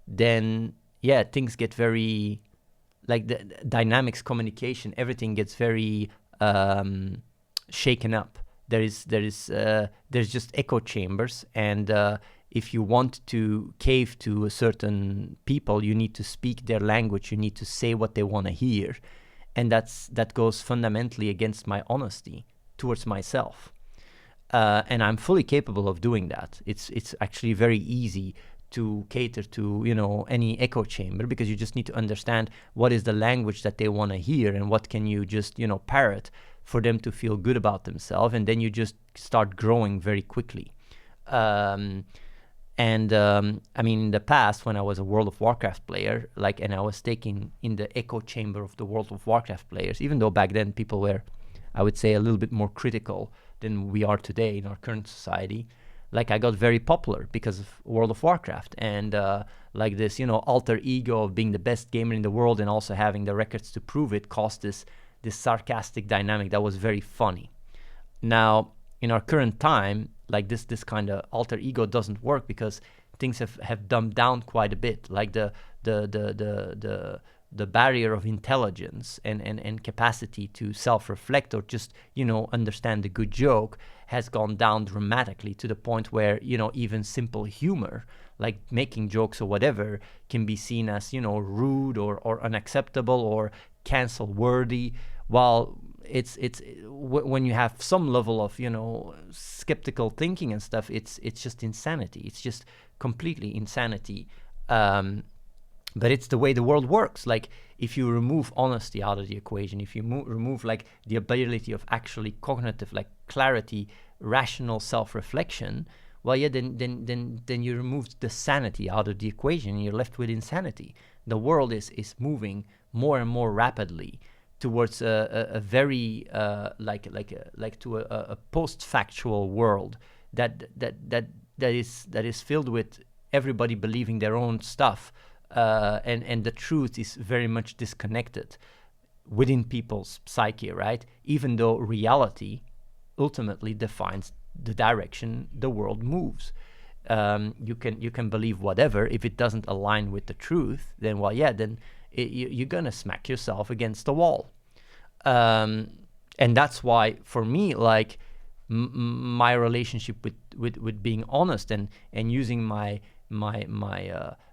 then things get very, like, the dynamics, communication, everything gets very shaken up. There's just echo chambers, and if you want to cave to a certain people, you need to speak their language, you need to say what they want to hear, and that goes fundamentally against my honesty towards myself. And I'm fully capable of doing that. It's actually very easy to cater to any echo chamber, because you just need to understand what is the language that they want to hear, and what can you just parrot for them to feel good about themselves, and then you just start growing very quickly. In the past, when I was a World of Warcraft player, and I was taking in the echo chamber of the World of Warcraft players, even though back then people were, I would say, a little bit more critical than we are today in our current society. I got very popular because of World of Warcraft, and this, alter ego of being the best gamer in the world and also having the records to prove it, caused this sarcastic dynamic that was very funny. Now, in our current time, this kind of alter ego doesn't work, because things have dumbed down quite a bit. Like the barrier of intelligence and capacity to self-reflect, or just understand a good joke, has gone down dramatically, to the point where even simple humor, like making jokes or whatever, can be seen as rude or unacceptable or cancel worthy. While it's when you have some level of skeptical thinking and stuff, it's just insanity. It's just completely insanity. But it's the way the world works. Like, if you remove honesty out of the equation, if you remove the ability of actually cognitive, clarity, rational self-reflection, well, then you remove the sanity out of the equation, and you're left with insanity. The world is moving more and more rapidly towards a very to a post-factual world that is filled with everybody believing their own stuff, and the truth is very much disconnected within people's psyche, right? Even though reality ultimately defines the direction the world moves. You can believe whatever. If it doesn't align with the truth, then you're gonna smack yourself against the wall. And that's why, for me, my relationship with being honest and using my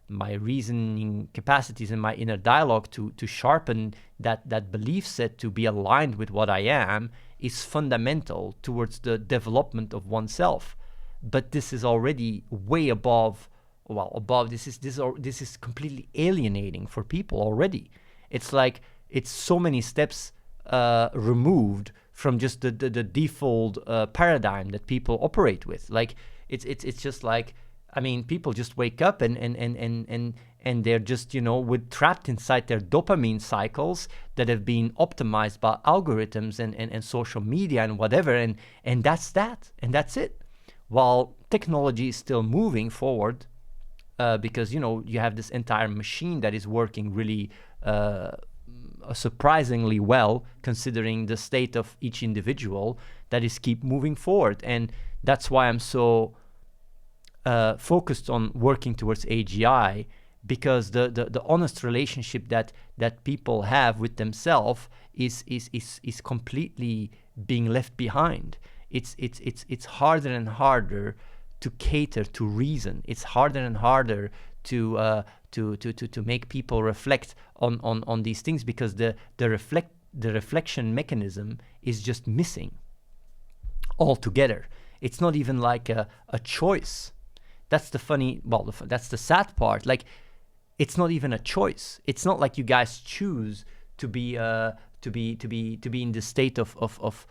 reasoning capacities and my inner dialogue to sharpen that belief set to be aligned with what I am, is fundamental towards the development of oneself. But this is already way above. This is completely alienating for people already. It's like it's so many steps removed just the default paradigm that people operate with. Like it's just like, I mean, people just wake up and they're just, you know, with trapped inside their dopamine cycles that have been optimized by algorithms and social media and whatever, and that's that, and that's it. While technology is still moving forward, because, you know, you have this entire machine that is working really surprisingly well, considering the state of each individual, that is keep moving forward. And that's why I'm so focused on working towards AGI, because the honest relationship that people have with themselves is completely being left behind. It's harder and harder to cater to reason. It's harder and harder to make people reflect on these things, because the reflection mechanism is just missing altogether. It's not even like a choice. That's the funny, well, that's the sad part. Like, it's not even a choice. It's not like you guys choose to be in the state of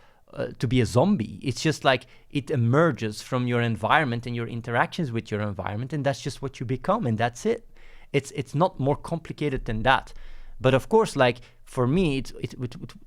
to be a zombie. It's just like it emerges from your environment and your interactions with your environment, and that's just what you become, and that's it. It's not more complicated than that. But of course, like for me,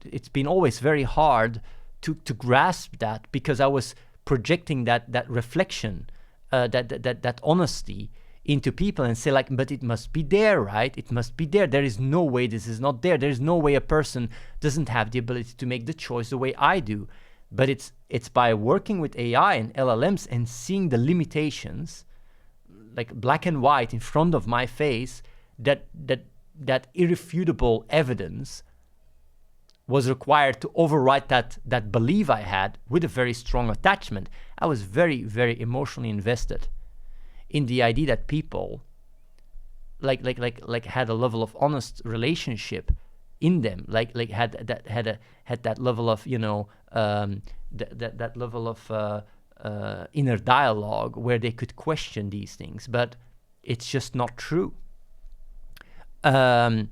it's been always very hard to grasp that, because I was projecting that reflection, that honesty into people, and say like, but it must be there, right? It must be there. There is no way this is not there. There is no way a person doesn't have the ability to make the choice the way I do. But it's by working with AI and LLMs and seeing the limitations, like black and white in front of my face, that irrefutable evidence was required to override that belief I had with a very strong attachment. I was very, very emotionally invested in the idea that people like had a level of honest relationship in them, like had that level of, you know, that level of inner dialogue where they could question these things. But it's just not true. And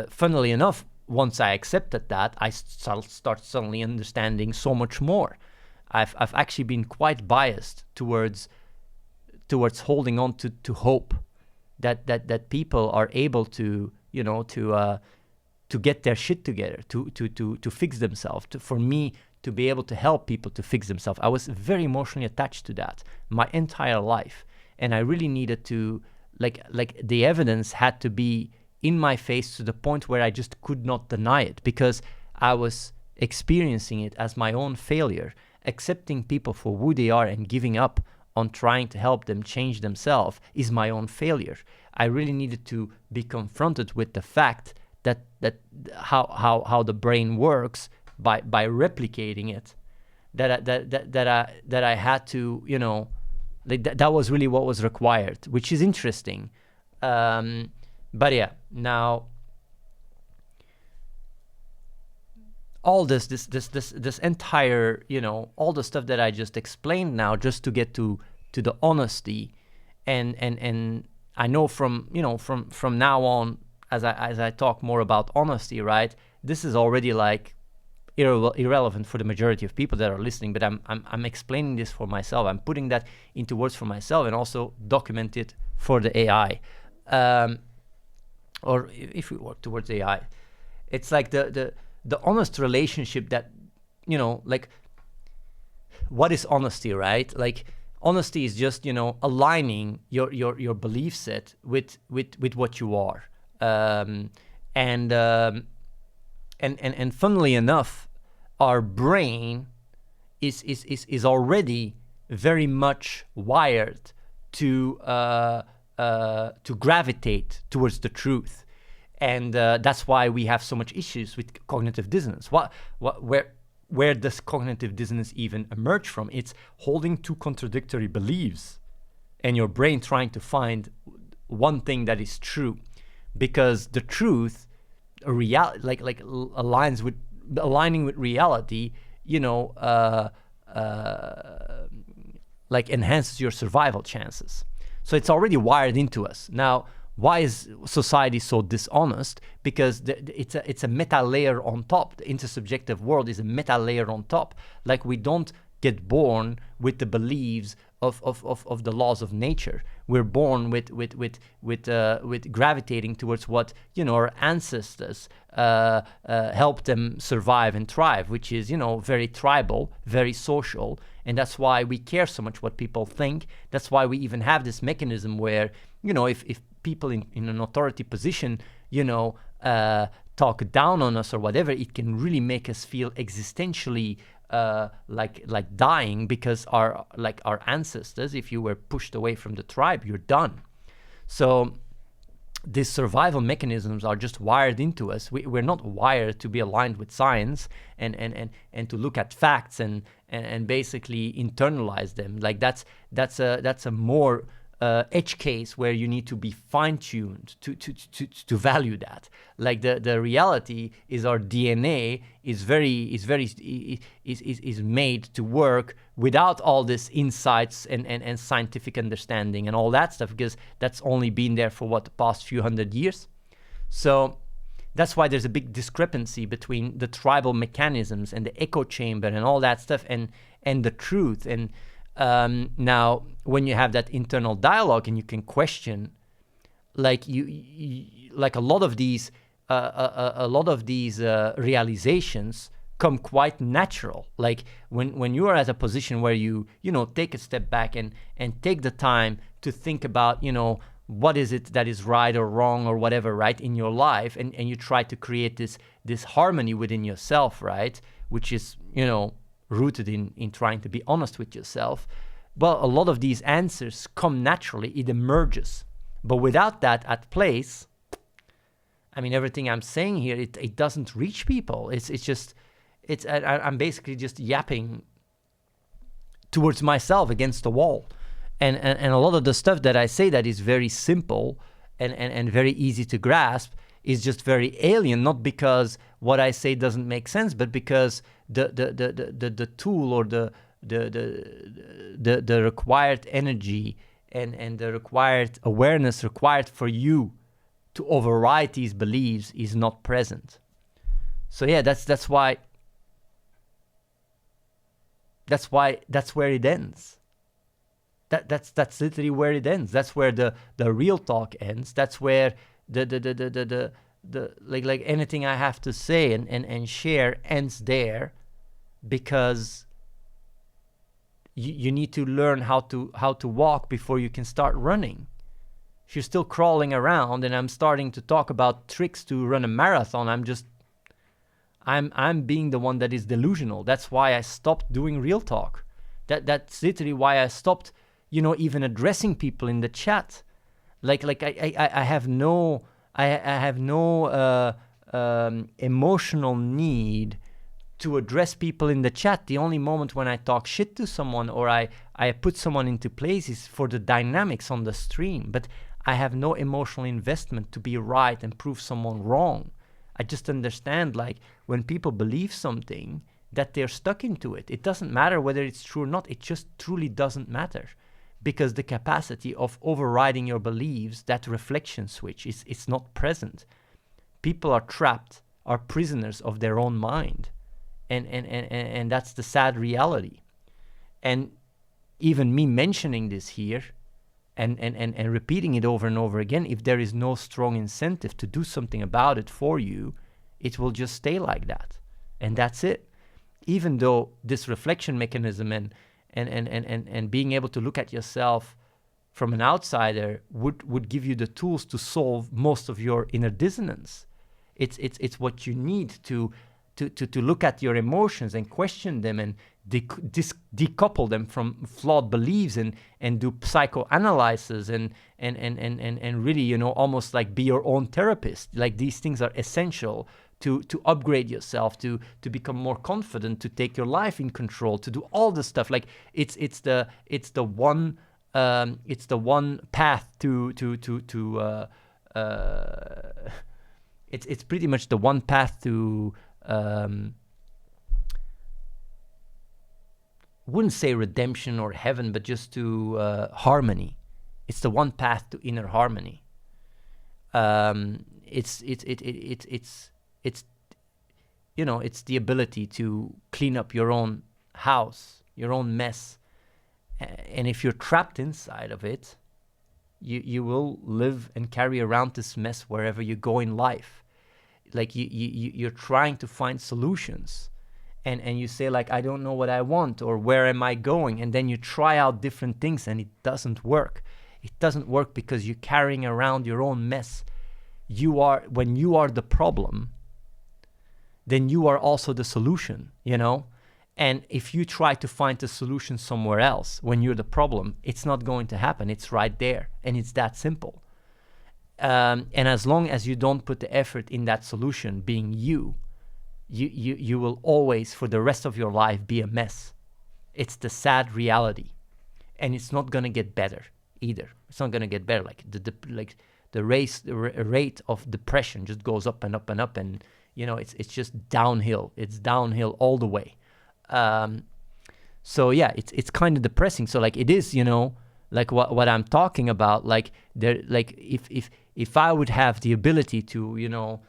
funnily enough, once I accepted that, I start suddenly understanding so much more. I've actually been quite biased towards holding on to hope that people are able to, you know, to get their shit together, to fix themselves, for me to be able to help people to fix themselves. I was very emotionally attached to that my entire life, and I really needed to, like the evidence had to be in my face to the point where I just could not deny it, because I was experiencing it as my own failure. Accepting people for who they are and giving up on trying to help them change themselves is my own failure. I really needed to be confronted with the fact that how the brain works by replicating it. That I had to, you know, like that was really what was required, which is interesting. But yeah, now all this entire, you know, all the stuff that I just explained now, just to get to the honesty, and I know from, you know, from now on, as I talk more about honesty, right, this is already like irrelevant for the majority of people that are listening, but I'm explaining this for myself. I'm putting that into words for myself, and also document it for the AI. Or if we work towards AI, it's like the honest relationship that, you know, like, what is honesty, right? Like, honesty is just, you know, aligning your belief set with what you are. And funnily enough, our brain is already very much wired to gravitate towards the truth, and that's why we have so much issues with cognitive dissonance. Where does cognitive dissonance even emerge from? It's holding two contradictory beliefs, and your brain trying to find one thing that is true, because the truth, aligning with reality, you know, like enhances your survival chances. So it's already wired into us. Now, why is society so dishonest? Because it's a meta layer on top. The intersubjective world is a meta layer on top. Like, we don't get born with the beliefs of the laws of nature. We're born with gravitating towards what, you know, our ancestors helped them survive and thrive, which is, you know, very tribal, very social, and that's why we care so much what people think. That's why we even have this mechanism where, you know, if people in an authority position, you know, talk down on us or whatever, it can really make us feel existentially like dying, because our ancestors, if you were pushed away from the tribe, you're done. So these survival mechanisms are just wired into us. We're not wired to be aligned with science and to look at facts and basically internalize them. Like, that's a more edge case where you need to be fine-tuned to value that. Like, the reality is our DNA is made to work without all this insights and scientific understanding and all that stuff, because that's only been there for the past few hundred years. So that's why there's a big discrepancy between the tribal mechanisms and the echo chamber and all that stuff and the truth. And now, when you have that internal dialogue and you can question, like like a lot of these realizations come quite natural. Like, when you are at a position where you know, take a step back and take the time to think about, you know, what is it that is right or wrong or whatever, right, in your life, and you try to create this harmony within yourself, right, which is, you know, rooted in trying to be honest with yourself. Well, a lot of these answers come naturally, it emerges. But without that at place, I mean, everything I'm saying here, it doesn't reach people. I'm basically just yapping towards myself against the wall. And a lot of the stuff that I say that is very simple and very easy to grasp is just very alien, not because what I say doesn't make sense, but because the tool or the required energy and the required awareness required for you to override these beliefs is not present. So yeah, that's where it ends. That's literally where it ends. That's where the real talk ends. That's where the like anything I have to say and share ends there, because you need to learn how to walk before you can start running. If you're still crawling around and I'm starting to talk about tricks to run a marathon, I'm being the one that is delusional. That's why I stopped doing real talk. That's literally why I stopped, you know, even addressing people in the chat. Like I have no emotional need to address people in the chat. The only moment when I talk shit to someone or I put someone into place is for the dynamics on the stream. But I have no emotional investment to be right and prove someone wrong. I just understand, like, when people believe something, that they're stuck into it. It doesn't matter whether it's true or not. It just truly doesn't matter. Because the capacity of overriding your beliefs, that reflection switch, it's not present. People are trapped, are prisoners of their own mind. And that's the sad reality. And even me mentioning this here and repeating it over and over again, if there is no strong incentive to do something about it for you, it will just stay like that. And that's it. Even though this reflection mechanism and being able to look at yourself from an outsider would give you the tools to solve most of your inner dissonance. It's what you need to look at your emotions and question them and decouple them from flawed beliefs and do psychoanalysis and really, you know, almost like be your own therapist. Like, these things are essential to upgrade yourself, to become more confident, to take your life in control, to do all this stuff. Like, it's the one path to it's pretty much the one path to wouldn't say redemption or heaven, but just to harmony. It's the one path to inner harmony. It's you know, it's the ability to clean up your own house, your own mess. And if you're trapped inside of it, you will live and carry around this mess wherever you go in life. Like you're trying to find solutions, and you say like, I don't know what I want, or where am I going? And then you try out different things and it doesn't work. It doesn't work because you're carrying around your own mess. When you are the problem, then you are also the solution, you know? And if you try to find the solution somewhere else when you're the problem, it's not going to happen. It's right there, and it's that simple. And as long as you don't put the effort in that solution, being you will always, for the rest of your life, be a mess. It's the sad reality, and it's not gonna get better either. It's not gonna get better. Like the rate of depression just goes up and up and up, and you know it's just downhill. It's downhill all the way. So yeah, it's kind of depressing. So like it is, you know, like what I'm talking about. Like there, like if I would have the ability to, you know,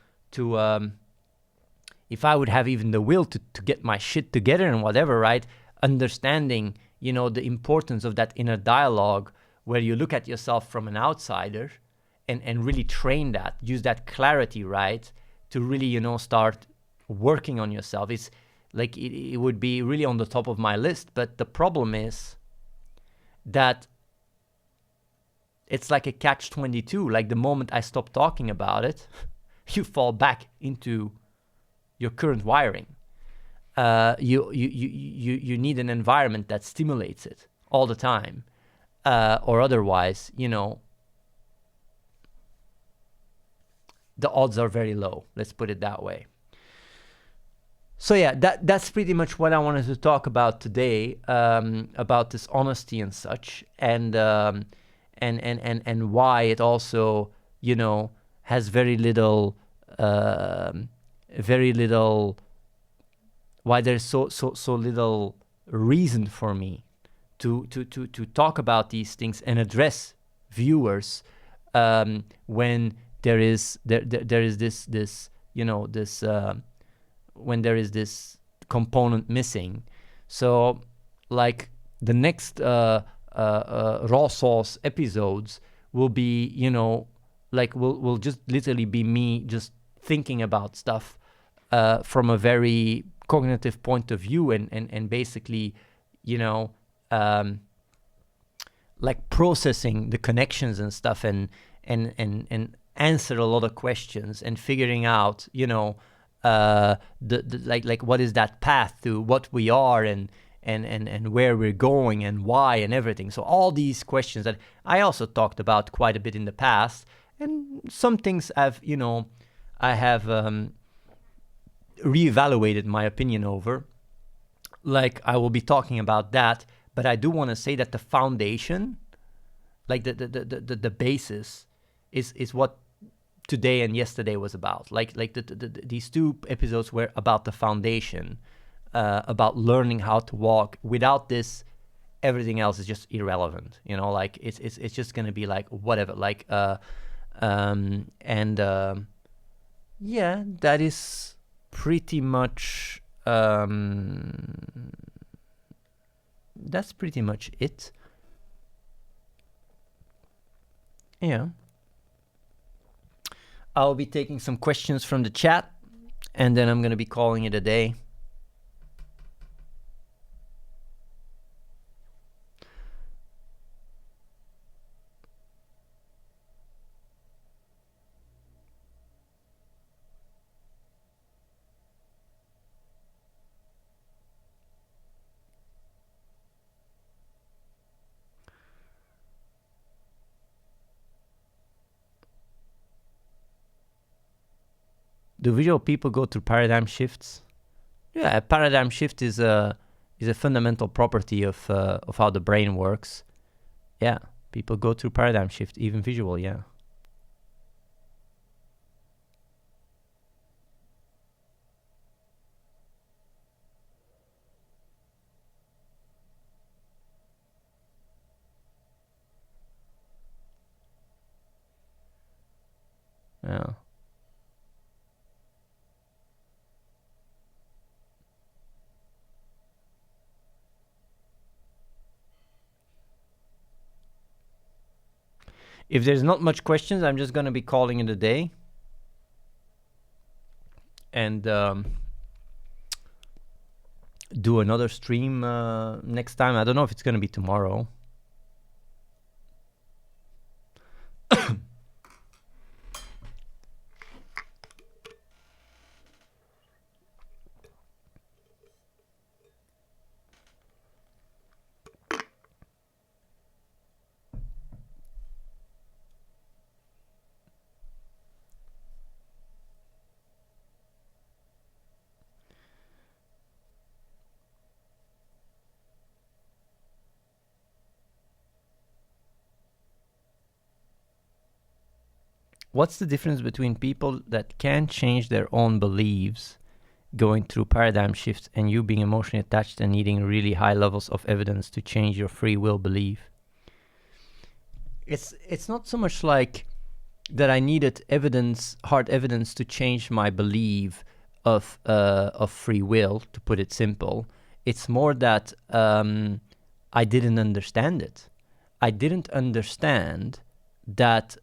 if I would have even the will to get my shit together and whatever, right? Understanding, you know, the importance of that inner dialogue where you look at yourself from an outsider and really train that, use that clarity, right? To really, you know, start working on yourself. It's like it would be really on the top of my list. But the problem is that it's like a catch-22. Like the moment I stop talking about it, you fall back into your current wiring. You need an environment that stimulates it all the time, or otherwise, you know, the odds are very low. Let's put it that way. So yeah, that's pretty much what I wanted to talk about today, about this honesty and such, and why it also, you know, has very little, why there's so little reason for me to talk about these things and address viewers when there is this you know, this when there is this component missing. So like the next raw sauce episodes will be, you know, like will just literally be me just thinking about stuff from a very cognitive point of view, and basically, you know, like processing the connections and stuff, and answer a lot of questions, and figuring out, you know, like what is that path to what we are, and where we're going, and why, and everything. So all these questions that I also talked about quite a bit in the past, and some things I have reevaluated my opinion over. Like I will be talking about that, but I do want to say that the foundation, like the basis, is what today and yesterday was about. Like these two episodes were about the foundation, about learning how to walk. Without this, everything else is just irrelevant. You know, like it's just gonna be like whatever. Like yeah, that is pretty much that's pretty much it. Yeah. I'll be taking some questions from the chat, and then I'm going to be calling it a day. Do visual people go through paradigm shifts? Yeah, a paradigm shift is a fundamental property of how the brain works. Yeah, people go through paradigm shift, even visual. Yeah. Yeah. If there's not much questions, I'm just gonna be calling it a day. And do another stream next time. I don't know if it's gonna be tomorrow. What's the difference between people that can't change their own beliefs, going through paradigm shifts, and you being emotionally attached and needing really high levels of evidence to change your free will belief? It's not so much like that I needed evidence, hard evidence, to change my belief of free will, to put it simple. It's more that I didn't understand it. I didn't understand that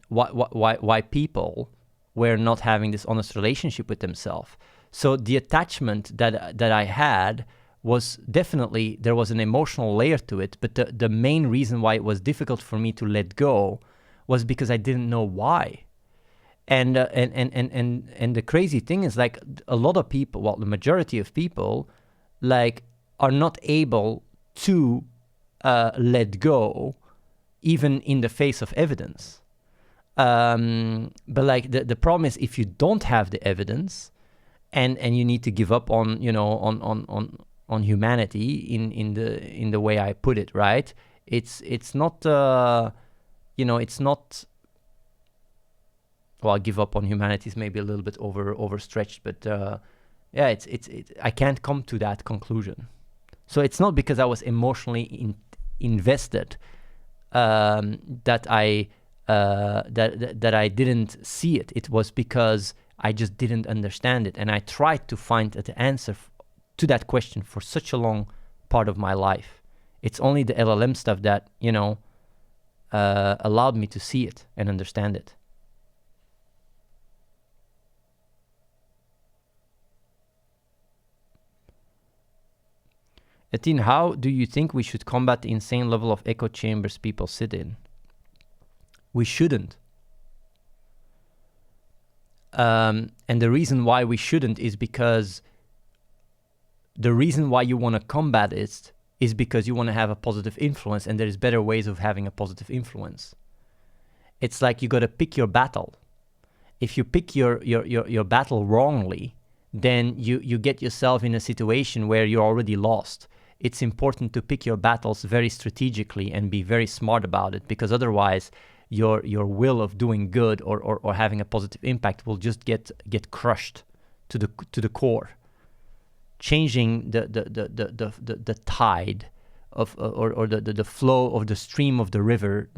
why people were not having this honest relationship with themselves. So the attachment that I had was definitely, there was an emotional layer to it, but the main reason why it was difficult for me to let go was because I didn't know why. And the crazy thing is, like, a lot of people, well, the majority of people, like, are not able to let go even in the face of evidence. But like the problem is, if you don't have the evidence and you need to give up on, you know, on humanity in the way I put it, right? It's not you know, it's not, well, give up on humanity is maybe a little bit overstretched, but yeah, it's I can't come to that conclusion. So it's not because I was emotionally invested that I didn't see it. It was because I just didn't understand it, and I tried to find the answer to that question for such a long part of my life. It's only the LLM stuff that, you know, allowed me to see it and understand it. Athene, how do you think we should combat the insane level of echo chambers people sit in? We shouldn't. And the reason why we shouldn't is because the reason why you want to combat it is because you want to have a positive influence, and there's better ways of having a positive influence. It's like you got to pick your battle. If you pick your battle wrongly, then you get yourself in a situation where you're already lost. It's important to pick your battles very strategically and be very smart about it, because otherwise your will of doing good or having a positive impact will just get crushed to the core. Changing the tide of or the flow of the stream of the river,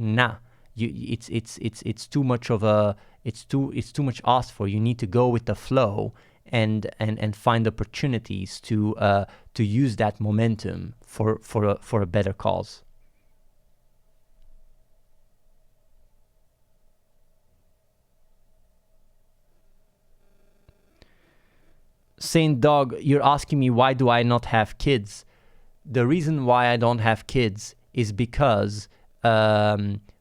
it's too much of a it's too much asked for. You need to go with the flow and find opportunities to use that momentum for a better cause. Saint Dog, you're asking me why do I not have kids? The reason why I don't have kids is because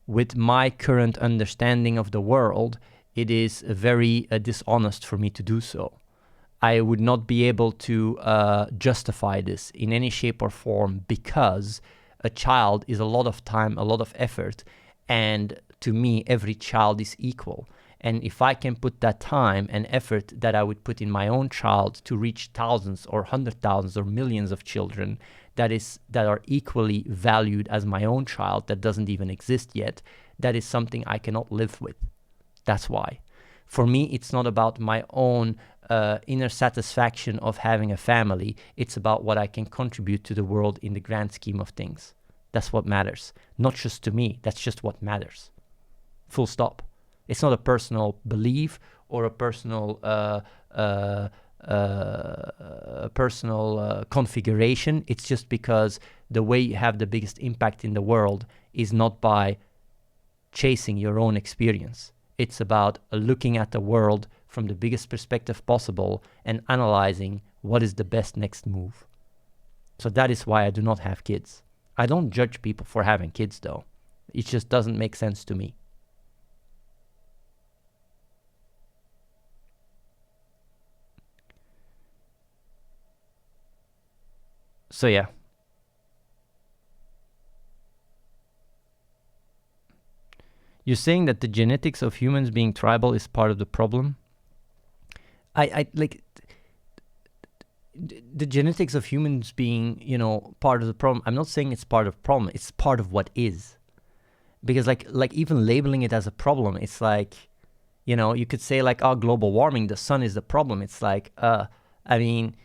with my current understanding of the world, it is very dishonest for me to do so. I would not be able to justify this in any shape or form, because a child is a lot of time, a lot of effort, and to me, every child is equal. And if I can put that time and effort that I would put in my own child to reach thousands or 100,000s or millions of children that are equally valued as my own child that doesn't even exist yet, that is something I cannot live with. That's why. For me, it's not about my own inner satisfaction of having a family. It's about what I can contribute to the world in the grand scheme of things. That's what matters. Not just to me. That's just what matters. Full stop. It's not a personal belief or a personal configuration. It's just because the way you have the biggest impact in the world is not by chasing your own experience. It's about looking at the world from the biggest perspective possible and analyzing what is the best next move. So that is why I do not have kids. I don't judge people for having kids though. It just doesn't make sense to me. So yeah. You're saying that the genetics of humans being tribal is part of the problem? I like the genetics of humans being, you know, part of the problem. I'm not saying it's part of the problem. It's part of what is. Because like even labeling it as a problem, it's like, you know, you could say like, oh, global warming, the sun is the problem. It's like, I mean,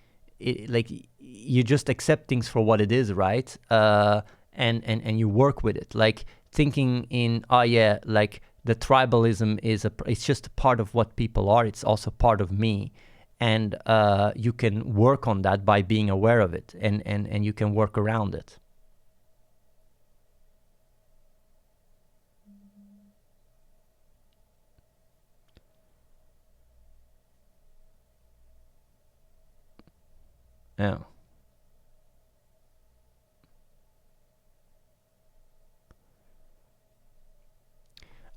like you just accept things for what it is, right? And you work with it. Like thinking in, oh yeah, like the tribalism it's just a part of what people are. It's also part of me. And you can work on that by being aware of it, and you can work around it. Yeah.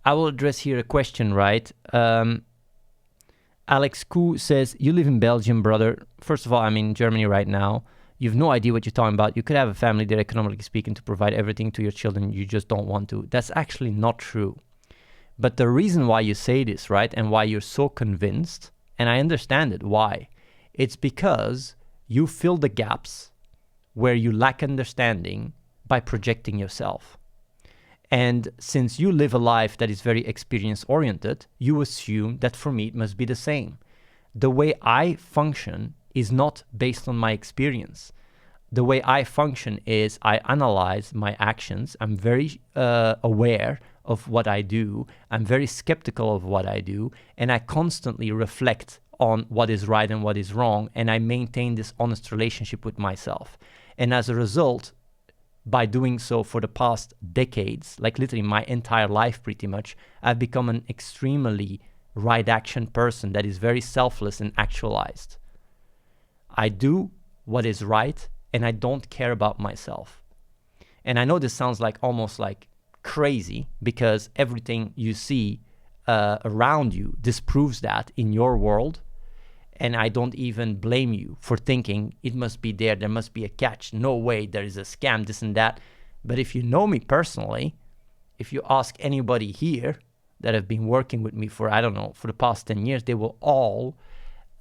I will address here a question, right? Alex Koo says, you live in Belgium, brother. First of all, I'm in Germany right now. You have no idea what you're talking about. You could have a family there, economically speaking, to provide everything to your children. You just don't want to. That's actually not true. But the reason why you say this, right, and why you're so convinced, and I understand it, why? It's because you fill the gaps where you lack understanding by projecting yourself. And since you live a life that is very experience-oriented, you assume that for me it must be the same. The way I function is not based on my experience. The way I function is I analyze my actions. I'm very aware of what I do. I'm very skeptical of what I do. And I constantly reflect on what is right and what is wrong. And I maintain this honest relationship with myself. And as a result, by doing so for the past decades, like literally my entire life pretty much, I've become an extremely right action person that is very selfless and actualized. I do what is right and I don't care about myself. And I know this sounds like almost like crazy because everything you see around you disproves that in your world. And I don't even blame you for thinking it must be there must be a catch. No way, there is a scam, this and that. But if you know me personally, if you ask anybody here that have been working with me for, I don't know, for the past 10 years, they will all,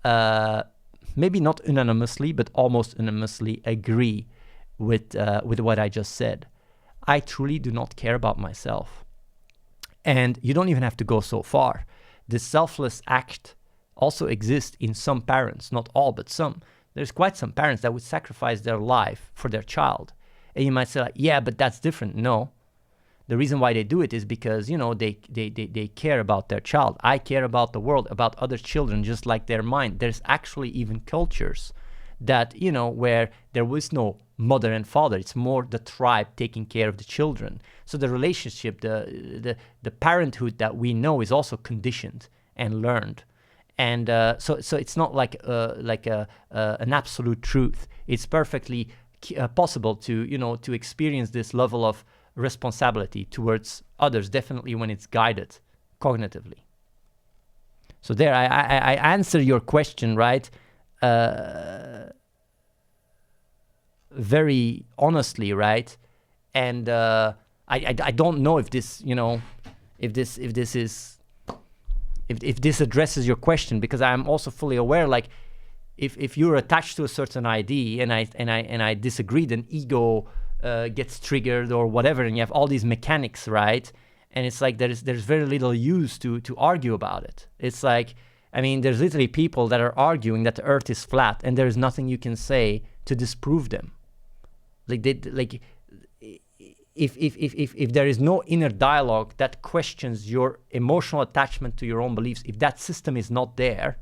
maybe not unanimously, but almost unanimously agree with what I just said. I truly do not care about myself. And you don't even have to go so far. The selfless act also exist in some parents, not all, but some. There's quite some parents that would sacrifice their life for their child. And you might say, like, yeah, but that's different. No. The reason why they do it is because, you know, they care about their child. I care about the world, about other children, just like their mind. There's actually even cultures that, you know, where there was no mother and father. It's more the tribe taking care of the children. So the relationship, the parenthood that we know is also conditioned and learned. And so it's not like an absolute truth. It's perfectly possible to experience this level of responsibility towards others, definitely when it's guided cognitively. So there, I answer your question, right? Very honestly, right? And I don't know if this, you know, if this addresses your question, because I'm also fully aware, like, if you're attached to a certain idea and I disagree, then ego gets triggered or whatever, and you have all these mechanics, right? And it's like there's very little use to argue about it. It's like, I mean, there's literally people that are arguing that the Earth is flat, and there's nothing you can say to disprove them. if there is no inner dialogue that questions your emotional attachment to your own beliefs, if that system is not there,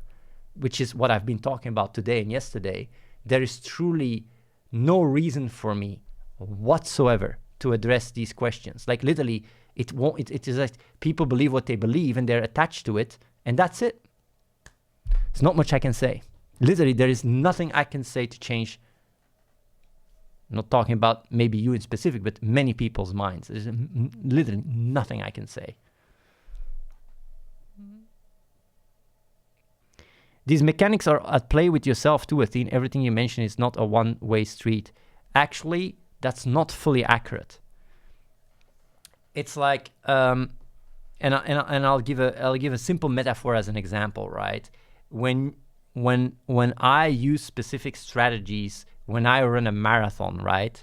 which is what I've been talking about today and yesterday, there is truly no reason for me whatsoever to address these questions. Like literally, it is like people believe what they believe and they're attached to it, and that's it. There's not much I can say. Literally, there is nothing I can say to change. I'm not talking about maybe you in specific, but many people's minds. There's literally nothing I can say. These mechanics are at play with yourself too, Athene. Everything you mention is not a one-way street. Actually, that's not fully accurate. It's like, and I'll give a simple metaphor as an example, right? When I use specific strategies when I run a marathon, right?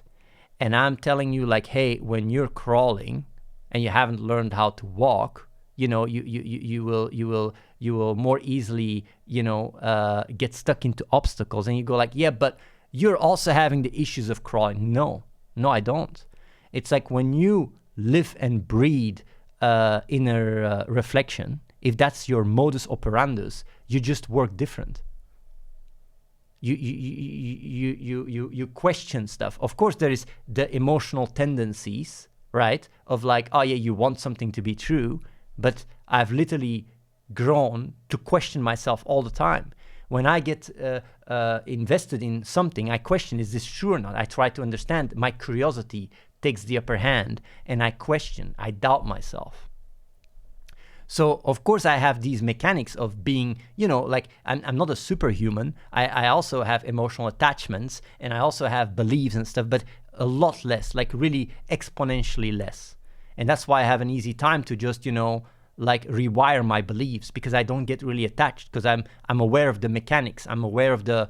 And I'm telling you like, hey, when you're crawling and you haven't learned how to walk, you know, you will more easily, you know, get stuck into obstacles. And you go like, yeah, but you're also having the issues of crawling. No, I don't. It's like when you live and breathe inner reflection, if that's your modus operandus, you just work different. You question stuff. Of course, there is the emotional tendencies, right? Of like, oh yeah, you want something to be true, but I've literally grown to question myself all the time. When I get invested in something, I question, is this true or not? I try to understand. My curiosity takes the upper hand, and I question, I doubt myself. So, of course, I have these mechanics of being, you know, like, I'm not a superhuman. I also have emotional attachments, and I also have beliefs and stuff, but a lot less, like really exponentially less. And that's why I have an easy time to just, you know, like rewire my beliefs, because I don't get really attached, because I'm aware of the mechanics. I'm aware of the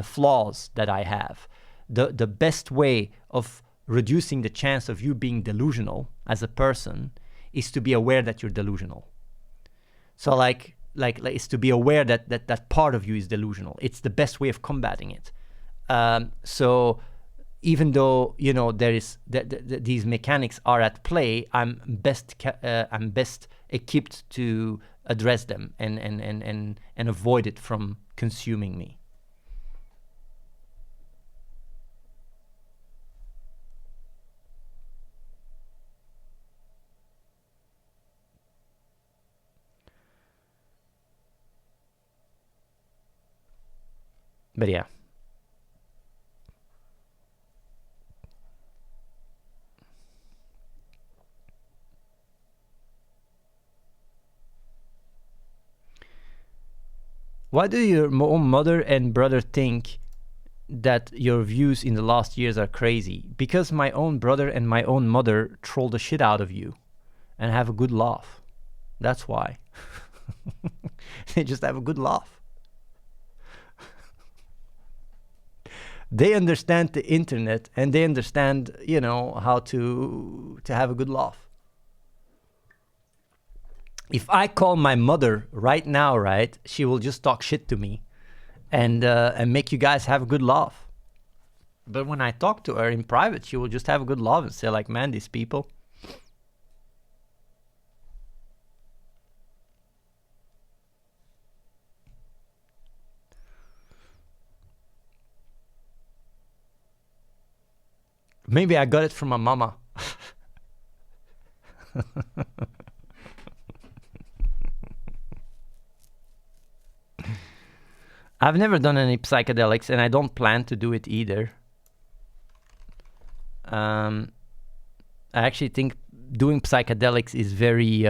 flaws that I have. The best way of reducing the chance of you being delusional as a person is to be aware that you're delusional. So like it's to be aware that part of you is delusional. It's the best way of combating it. So even though, you know, there is these mechanics are at play, I'm best equipped to address them and avoid it from consuming me. But yeah. Why do your own mother and brother think that your views in the last years are crazy? Because my own brother and my own mother troll the shit out of you and have a good laugh. That's why. They just have a good laugh. They understand the internet, and they understand, you know, how to have a good laugh. If I call my mother right now, right, she will just talk shit to me and make you guys have a good laugh. But when I talk to her in private, she will just have a good laugh and say like, man, these people. Maybe I got it from my mama. I've never done any psychedelics, and I don't plan to do it either. I actually think doing psychedelics is very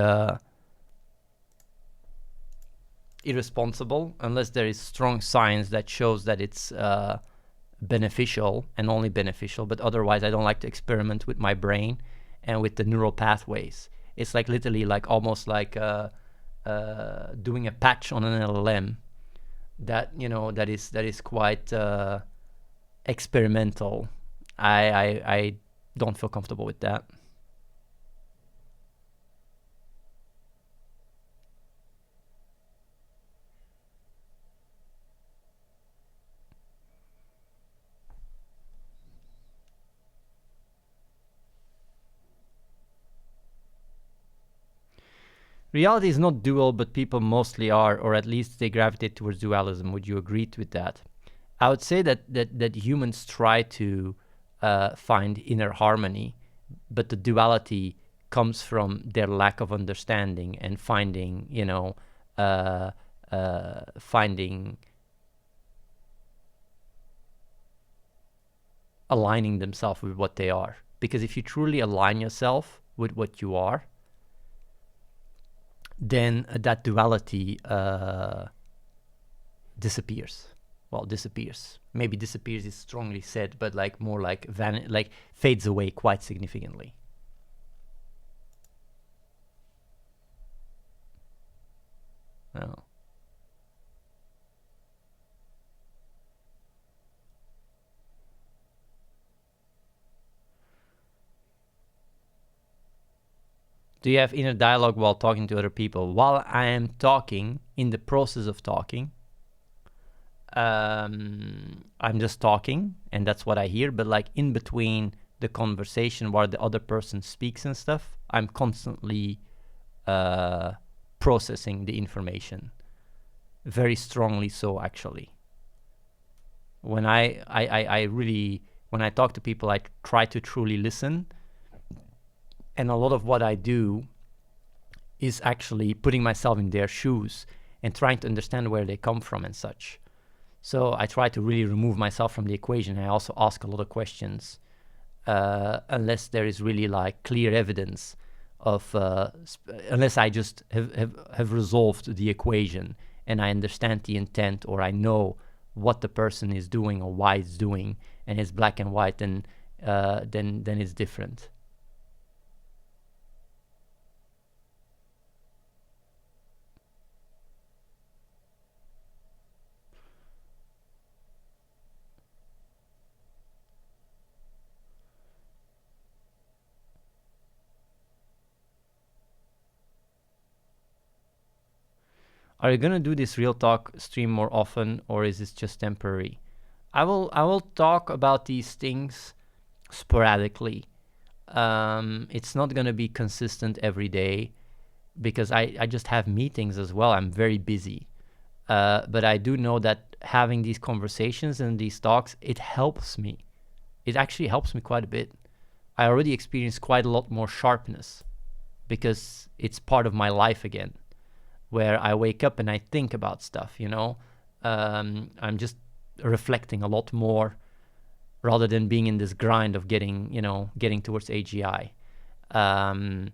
irresponsible unless there is strong science that shows that it's beneficial and only beneficial. But otherwise, I don't like to experiment with my brain and with the neural pathways. It's like literally like almost like doing a patch on an LLM. That, you know, that is quite experimental. I don't feel comfortable with that. Reality is not dual, but people mostly are, or at least they gravitate towards dualism. Would you agree with that? I would say that humans try to find inner harmony, but the duality comes from their lack of understanding and finding, finding aligning themselves with what they are. Because if you truly align yourself with what you are, then that duality disappears. Well, disappears. Maybe disappears is strongly said, but like more like fades away quite significantly. Oh. Do you have inner dialogue while talking to other people? While I am talking, in the process of talking, I'm just talking, and that's what I hear. But like in between the conversation while the other person speaks and stuff, I'm constantly processing the information. Very strongly so, actually. When I really, when I talk to people, I try to truly listen. And a lot of what I do is actually putting myself in their shoes and trying to understand where they come from and such. So I try to really remove myself from the equation. I also ask a lot of questions, unless there is really like clear evidence of, unless I just have resolved the equation and I understand the intent, or I know what the person is doing or why it's doing, and it's black and white, then it's different. Are you gonna do this real talk stream more often, or is this just temporary? I will talk about these things sporadically. It's not gonna be consistent every day because I just have meetings as well. I'm very busy. But I do know that having these conversations and these talks, it helps me. It actually helps me quite a bit. I already experience quite a lot more sharpness because it's part of my life again, where I wake up and I think about stuff, I'm just reflecting a lot more rather than being in this grind of getting towards AGI. And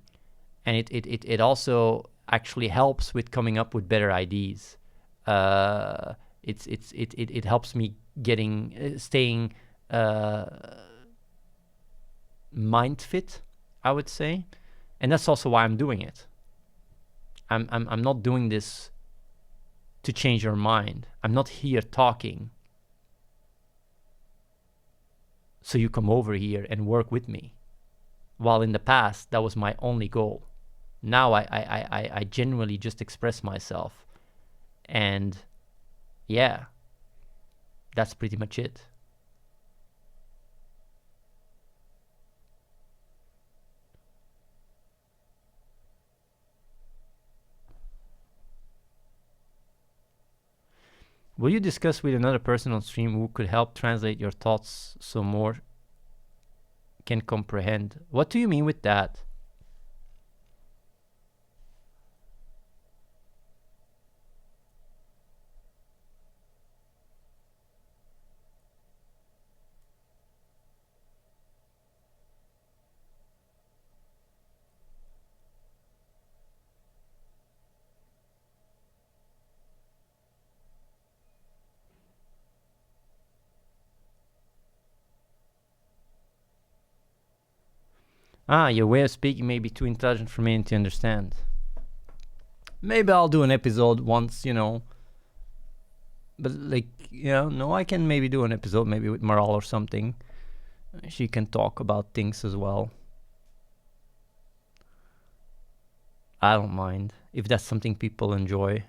it also actually helps with coming up with better ideas. It helps me staying mind fit, I would say. And that's also why I'm doing it. I'm not doing this to change your mind. I'm not here talking so you come over here and work with me. While in the past, that was my only goal. Now I genuinely just express myself. And yeah, that's pretty much it. Will you discuss with another person on stream who could help translate your thoughts so more can comprehend? What do you mean with that? Your way of speaking may be too intelligent for me to understand. Maybe I'll do an episode once, But no, I can maybe do an episode maybe with Maral or something. She can talk about things as well. I don't mind if that's something people enjoy.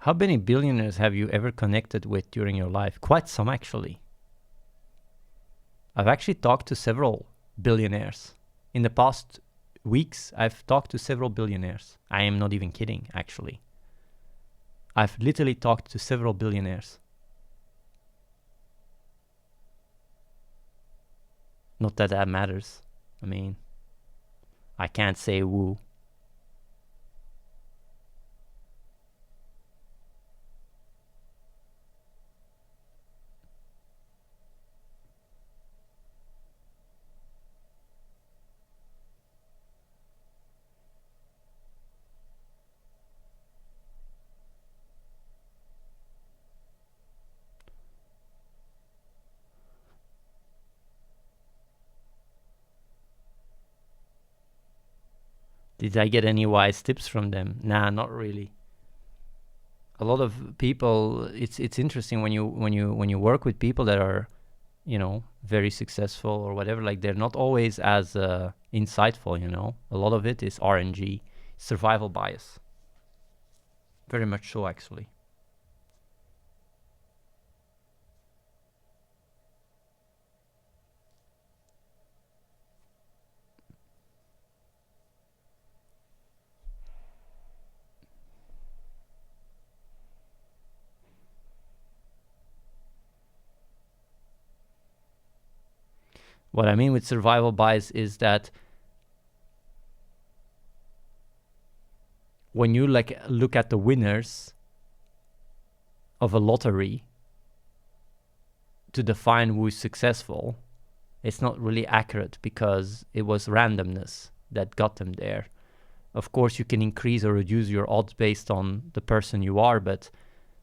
How many billionaires have you ever connected with during your life? Quite some, actually. I've actually talked to several billionaires. In the past weeks, I've talked to several billionaires. I am not even kidding, actually. I've literally talked to several billionaires. Not that that matters. I mean, I can't say woo. Did I get any wise tips from them? Nah, not really. A lot of people, it's interesting when you work with people that are, you know, very successful or whatever, like they're not always as insightful, you know. A lot of it is RNG, survival bias. Very much so, actually. What I mean with survival bias is that when you like look at the winners of a lottery to define who is successful, it's not really accurate because it was randomness that got them there. Of course, you can increase or reduce your odds based on the person you are, but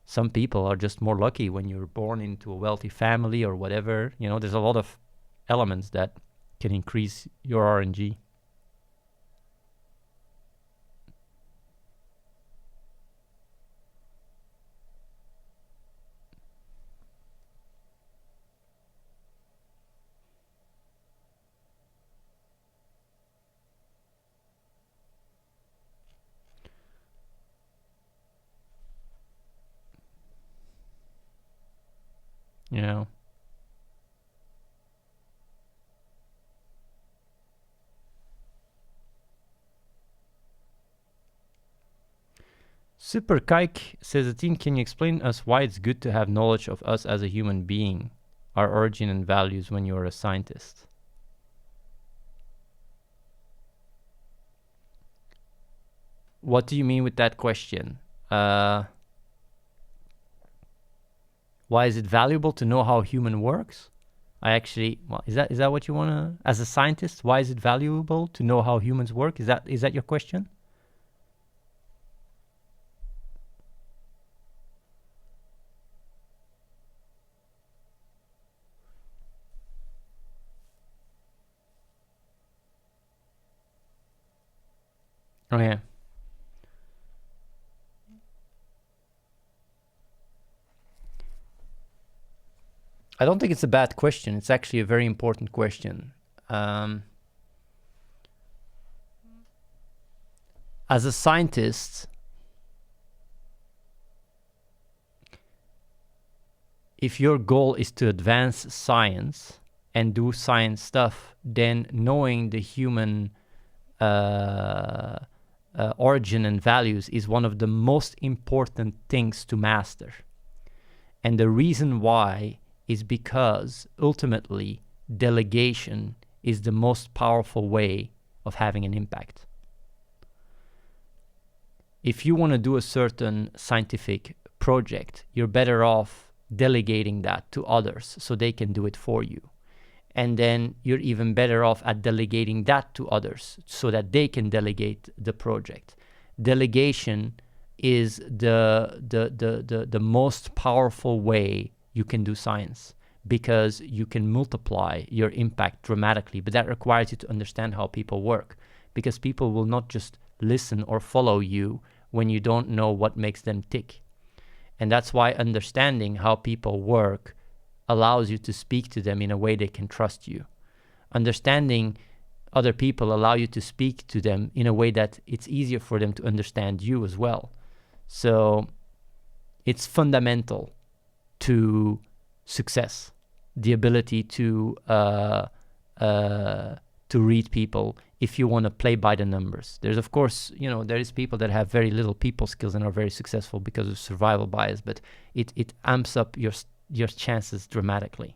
some people are just more lucky when you're born into a wealthy family or whatever. You know, there's a lot of elements that can increase your RNG. You know. Super Kike says, Athene, can you explain us why it's good to have knowledge of us as a human being, our origin and values when you're a scientist? What do you mean with that question? Why is it valuable to know how human works? I actually, well, is that what you want to, as a scientist, why is it valuable to know how humans work? Is that your question? Oh, yeah. I don't think it's a bad question. It's actually a very important question. As a scientist, if your goal is to advance science and do science stuff, then knowing the human origin and values is one of the most important things to master. And the reason why is because ultimately delegation is the most powerful way of having an impact. If you want to do a certain scientific project, you're better off delegating that to others so they can do it for you. And then you're even better off at delegating that to others so that they can delegate the project. Delegation is the most powerful way you can do science, because you can multiply your impact dramatically, but that requires you to understand how people work, because people will not just listen or follow you when you don't know what makes them tick. And that's why understanding how people work allows you to speak to them in a way they can trust you. Understanding other people allow you to speak to them in a way that it's easier for them to understand you as well. So It's fundamental to success, the ability to read people if you want to play by the numbers. There's, of course, there is people that have very little people skills and are very successful because of survival bias, but it amps up your chances dramatically.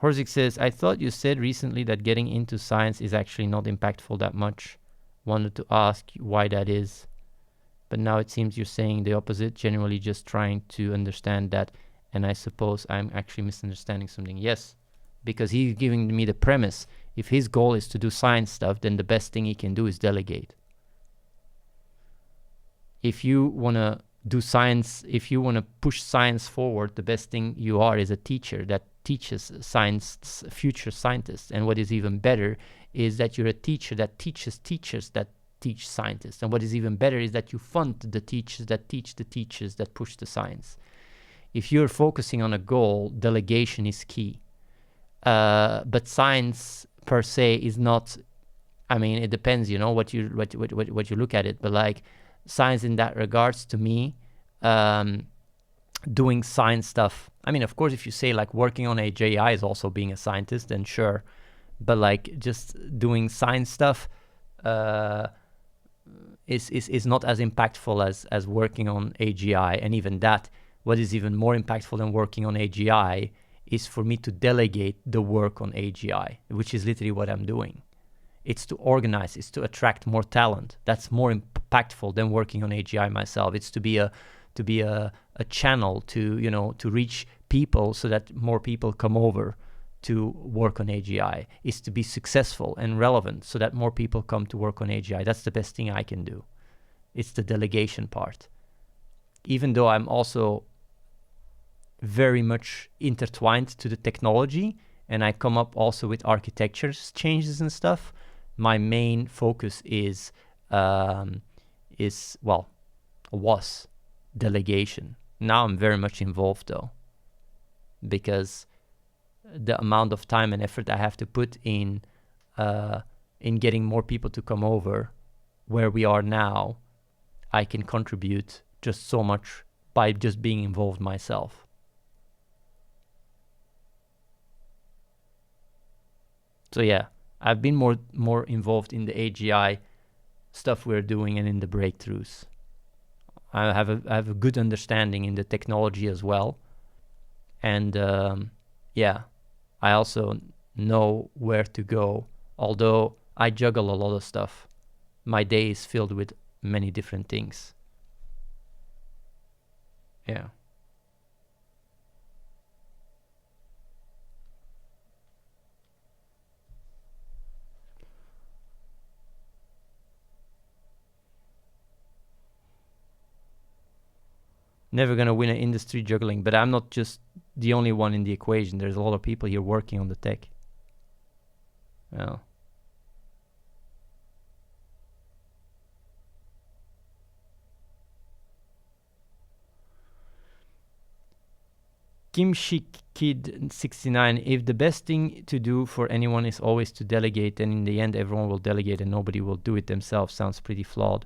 Horzik says, I thought you said recently that getting into science is actually not impactful that much. Wanted to ask why that is. But now it seems you're saying the opposite, generally just trying to understand that. And I suppose I'm actually misunderstanding something. Yes, because he's giving me the premise. If his goal is to do science stuff, then the best thing he can do is delegate. If you want to do science, if you want to push science forward, the best thing you are is a teacher that teaches science, future scientists. And what is even better is that you're a teacher that teaches teachers that teach scientists. And what is even better is that you fund the teachers that teach the teachers that push the science. If you're focusing on a goal, delegation is key. But science per se is not, I mean, it depends, what you look at it. But like science in that regards, to me, doing science stuff. I mean, of course, if you say like working on AGI is also being a scientist, then sure. But like just doing science stuff is not as impactful as working on AGI. And even that, what is even more impactful than working on AGI is for me to delegate the work on AGI, which is literally what I'm doing. It's to organize, it's to attract more talent. That's more impactful than working on AGI myself. It's to be a channel to reach people so that more people come over to work on AGI. Is to be successful and relevant so that more people come to work on AGI. That's the best thing I can do. It's the delegation part. Even though I'm also very much intertwined to the technology and I come up also with architecture changes and stuff, my main focus was delegation. Now I'm very much involved though, because the amount of time and effort I have to put in getting more people to come over where we are now, I can contribute just so much by just being involved myself. So yeah, I've been more involved in the AGI stuff we're doing and in the breakthroughs. I have a good understanding in the technology as well. And I also know where to go. Although I juggle a lot of stuff, my day is filled with many different things. Yeah. Never gonna win an industry juggling, but I'm not just the only one in the equation. There's a lot of people here working on the tech. Well. Kimchi Kid 69, if the best thing to do for anyone is always to delegate, then in the end everyone will delegate and nobody will do it themselves, sounds pretty flawed.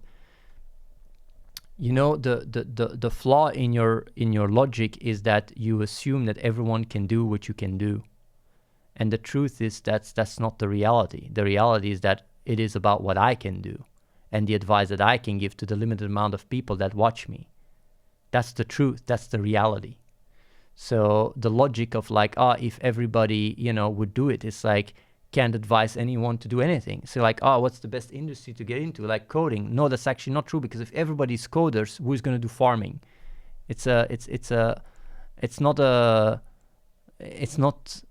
The flaw in your logic is that you assume that everyone can do what you can do. And the truth is that's not the reality. The reality is that it is about what I can do and the advice that I can give to the limited amount of people that watch me. That's the truth. That's the reality. So the logic of like, if everybody, would do it, it's like, can't advise anyone to do anything. So like, what's the best industry to get into? Like coding. No, that's actually not true, because if everybody's coders, who's going to do farming? It's not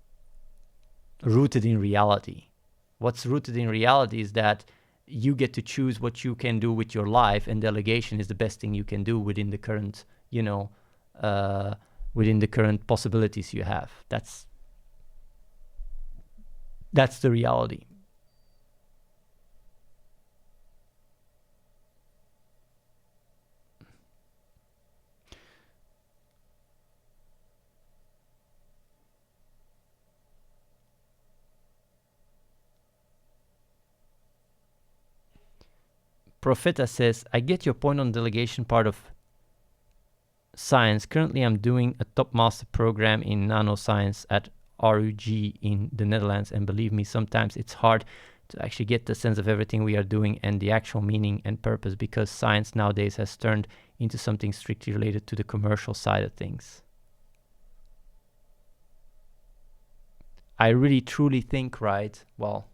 rooted in reality. What's rooted in reality is that you get to choose what you can do with your life, and delegation is the best thing you can do within the current, within the current possibilities you have. That's the reality. Profeta says, I get your point on delegation part of science. Currently, I'm doing a top master program in nanoscience at RUG in the Netherlands, and believe me, sometimes it's hard to actually get the sense of everything we are doing and the actual meaning and purpose, because science nowadays has turned into something strictly related to the commercial side of things. I really truly think, right? Well,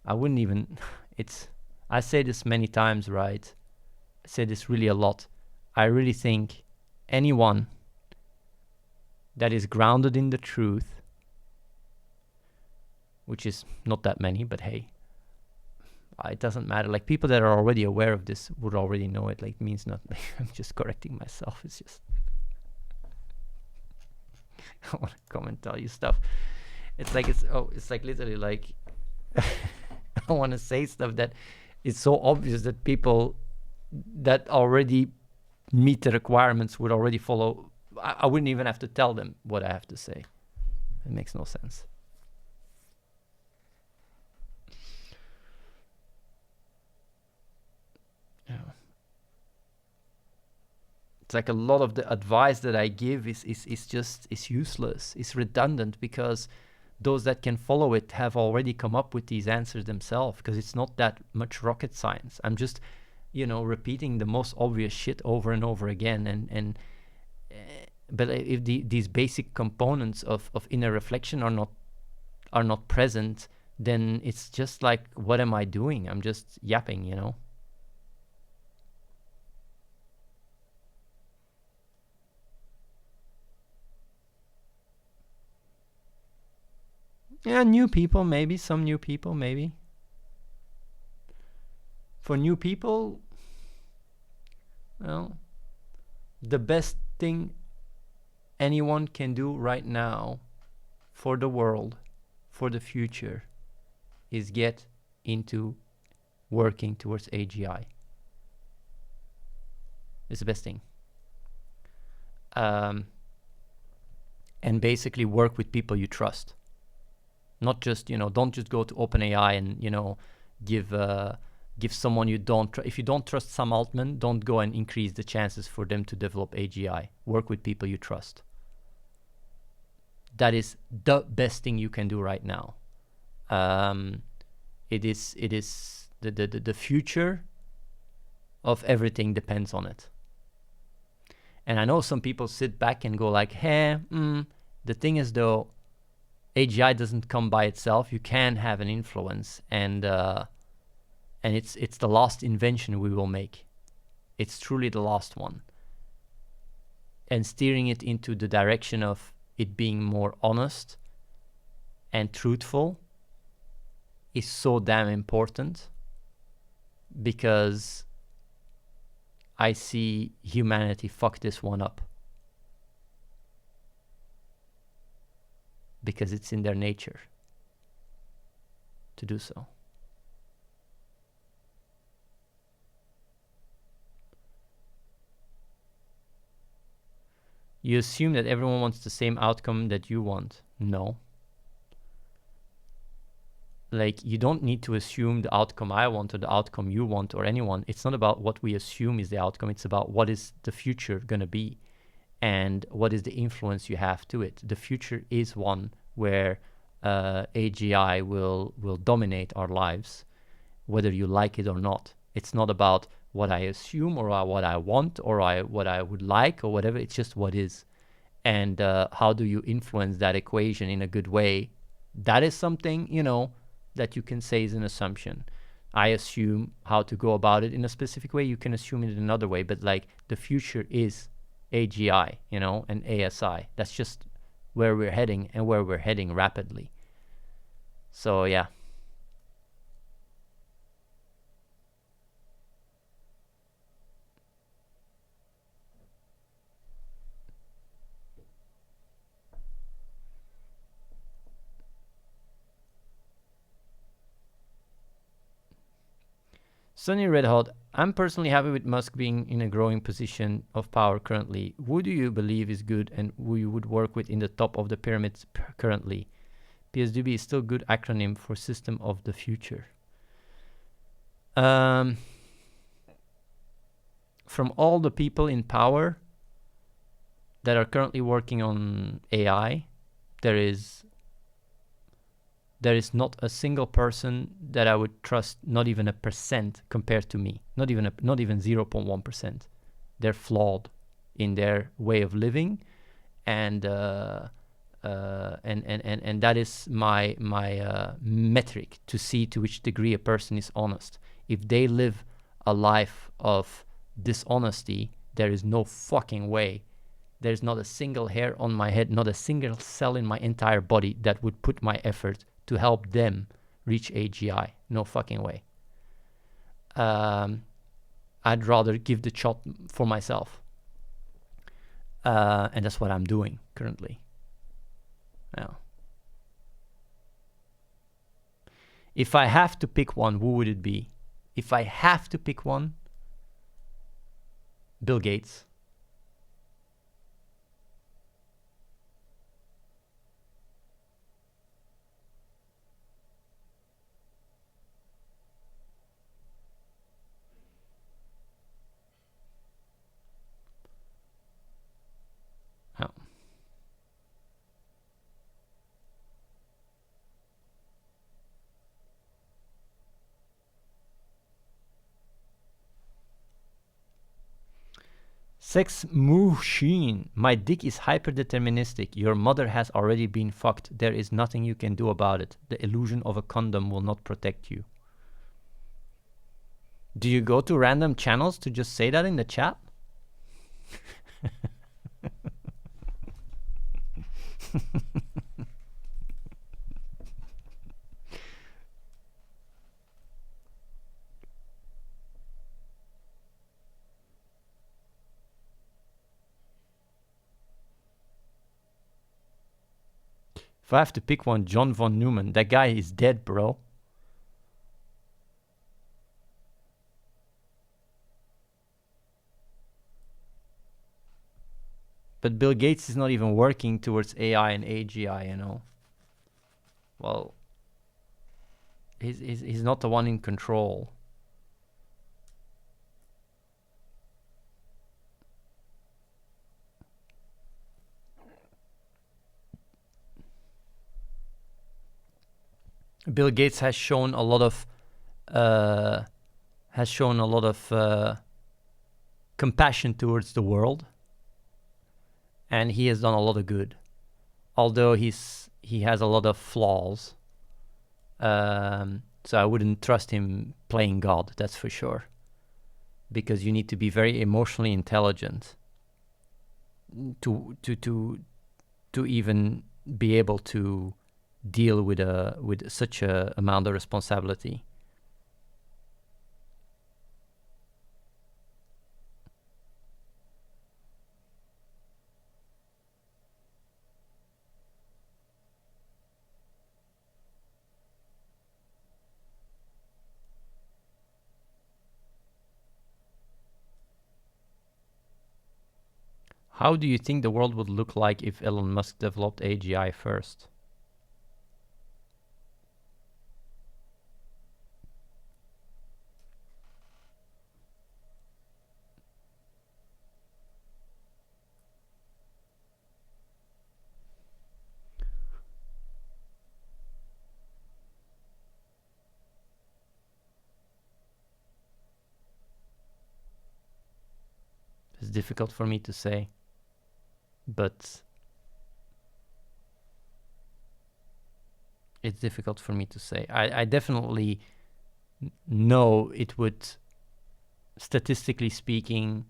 I wouldn't even, I say this many times, right? I say this really a lot. I really think anyone that is grounded in the truth, which is not that many, but hey, it doesn't matter. Like, people that are already aware of this would already know it. Like, it means nothing. I'm just correcting myself. It's just, I want to come and tell you stuff. It's like, it's like literally like, I want to say stuff that is so obvious that people that already meet the requirements would already follow. I wouldn't even have to tell them what I have to say. It makes no sense. Yeah. It's like a lot of the advice that I give is useless. It's redundant, because those that can follow it have already come up with these answers themselves, because it's not that much rocket science. I'm just, repeating the most obvious shit over and over again. But if these basic components of inner reflection are not present, then it's just like, what am I doing? I'm just yapping, Yeah, new people, maybe. Some new people, maybe. For new people, well, the best thing anyone can do right now for the world, for the future, is get into working towards AGI. It's the best thing. And basically work with people you trust. Not just, don't just go to OpenAI and, give someone you don't trust. If you don't trust Sam Altman, don't go and increase the chances for them to develop AGI. Work with people you trust. That is the best thing you can do right now. It is the future of everything depends on it. And I know some people sit back and go like, hey, the thing is though, AGI doesn't come by itself. You can have an influence, and it's the last invention we will make. It's truly the last one. And steering it into the direction of it being more honest and truthful is so damn important, because I see humanity fuck this one up. Because it's in their nature to do so. You assume that everyone wants the same outcome that you want. No. Like, you don't need to assume the outcome I want or the outcome you want or anyone. It's not about what we assume is the outcome. It's about what is the future going to be and what is the influence you have to it. The future is one where AGI will dominate our lives, whether you like it or not. It's not about what I assume or what I want or what I would like or whatever. It's just what is. And how do you influence that equation in a good way? That is something, that you can say is an assumption. I assume how to go about it in a specific way. You can assume it in another way. But like, the future is AGI, and ASI. That's just where we're heading, and where we're heading rapidly. So yeah. Sunny Red Hot, I'm personally happy with Musk being in a growing position of power currently. Who do you believe is good and who you would work with in the top of the pyramids currently? PSDB is still a good acronym for System of the Future. from all the people in power that are currently working on AI, there is not a single person that I would trust, not even a percent compared to me, not even 0.1%. They're flawed in their way of living, and that is my metric to see to which degree a person is honest. If they live a life of dishonesty, there is no fucking way. There's not a single hair on my head, not a single cell in my entire body that would put my effort to help them reach AGI. No fucking way. I'd rather give the shot for myself. And that's what I'm doing currently. Now, if I have to pick one, who would it be? If I have to pick one, Bill Gates. Oh. Sex machine. My dick is hyper-deterministic. Your mother has already been fucked. There is nothing you can do about it. The illusion of a condom will not protect you. Do you go to random channels to just say that in the chat? If I have to pick one, John von Neumann. That guy is dead, bro. But Bill Gates is not even working towards AI and AGI, you know. Well, he's not the one in control. Bill Gates has shown a lot of compassion towards the world, and he has done a lot of good, although he has a lot of flaws. So I wouldn't trust him playing God, that's for sure, because you need to be very emotionally intelligent to even be able to deal with such a amount of responsibility. How do you think the world would look like if Elon Musk developed AGI first? It's difficult for me to say, but it's difficult for me to say. I definitely know it would, statistically speaking,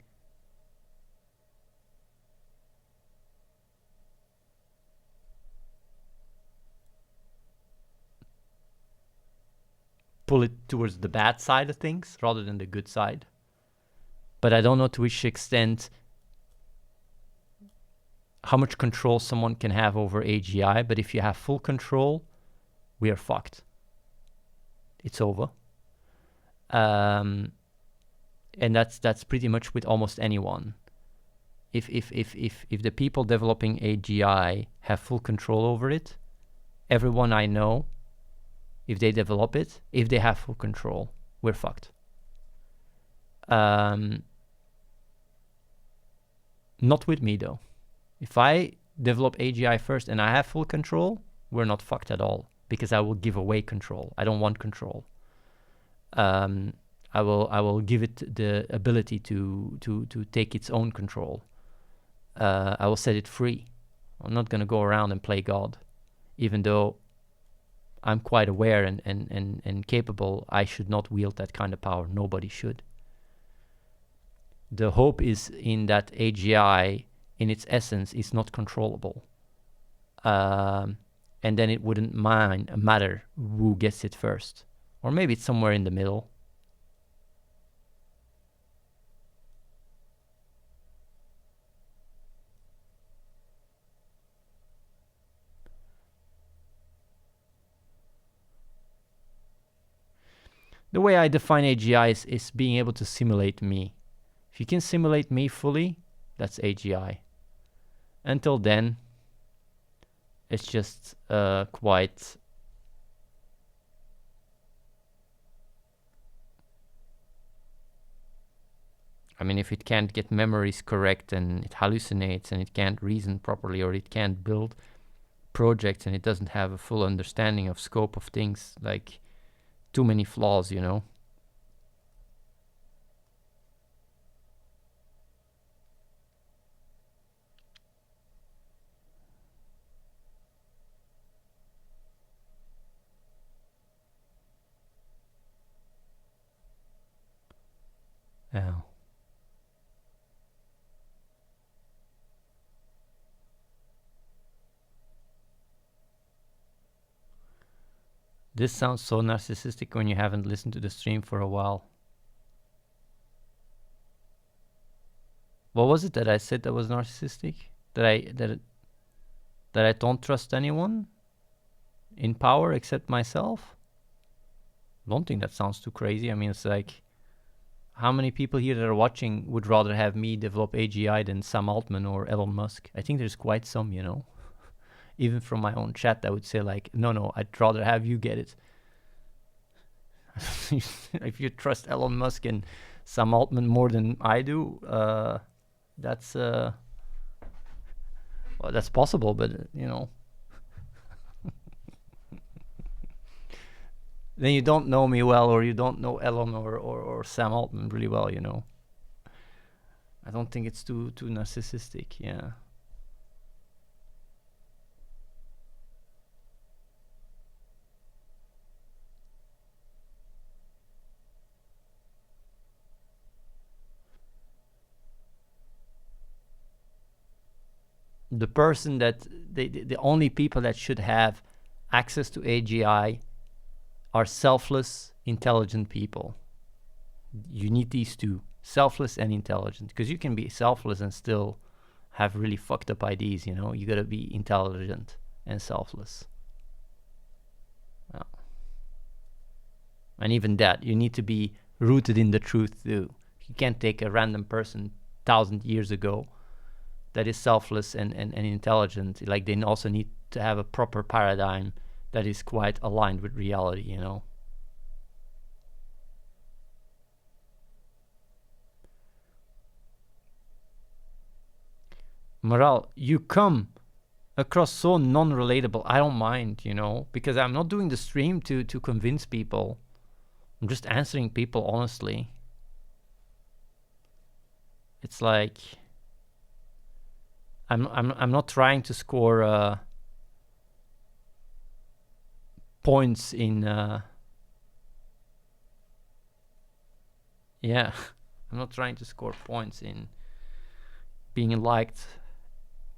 pull it towards the bad side of things rather than the good side. But I don't know to which extent, how much control someone can have over AGI. But if you have full control, we are fucked. It's over. And that's pretty much with almost anyone. If the people developing AGI have full control over it, everyone I know, if they develop it, if they have full control, we're fucked. Not with me though. If I develop AGI first and I have full control, we're not fucked at all, because I will give away control. I don't want control. I will give it the ability to take its own control. I will set it free. I'm not gonna go around and play God, even though I'm quite aware and capable. I should not wield that kind of power. Nobody should. The hope is in that AGI, in its essence, is not controllable. And then it wouldn't matter who gets it first. Or maybe it's somewhere in the middle. The way I define AGI is being able to simulate me. If you can simulate me fully, that's AGI. Until then, it's just quite... I mean, if it can't get memories correct and it hallucinates and it can't reason properly, or it can't build projects and it doesn't have a full understanding of scope of things, like too many flaws, you know. Yeah. This sounds so narcissistic when you haven't listened to the stream for a while. What was it that I said that was narcissistic? That I don't trust anyone in power except myself? I don't think that sounds too crazy. I mean, it's like, how many people here that are watching would rather have me develop AGI than Sam Altman or Elon Musk? I think there's quite some, you know. Even from my own chat, I would say like, no, I'd rather have you get it. If you trust Elon Musk and Sam Altman more than I do, that's well, that's possible, but you know. Then you don't know me well, or you don't know Elon or Sam Altman really well, you know. I don't think it's too narcissistic, yeah. The person that the only people that should have access to AGI are selfless, intelligent people. You need these two, selfless and intelligent, because you can be selfless and still have really fucked up ideas, you know. You gotta be intelligent and selfless. Yeah. And even that, you need to be rooted in the truth too. You can't take a random person 1,000 years ago that is selfless and intelligent. Like, they also need to have a proper paradigm that is quite aligned with reality, you know. Moral, you come across so non-relatable. I don't mind, you know, because I'm not doing the stream to convince people. I'm just answering people honestly. It's like, I'm not trying to score points in yeah. I'm not trying to score points in being liked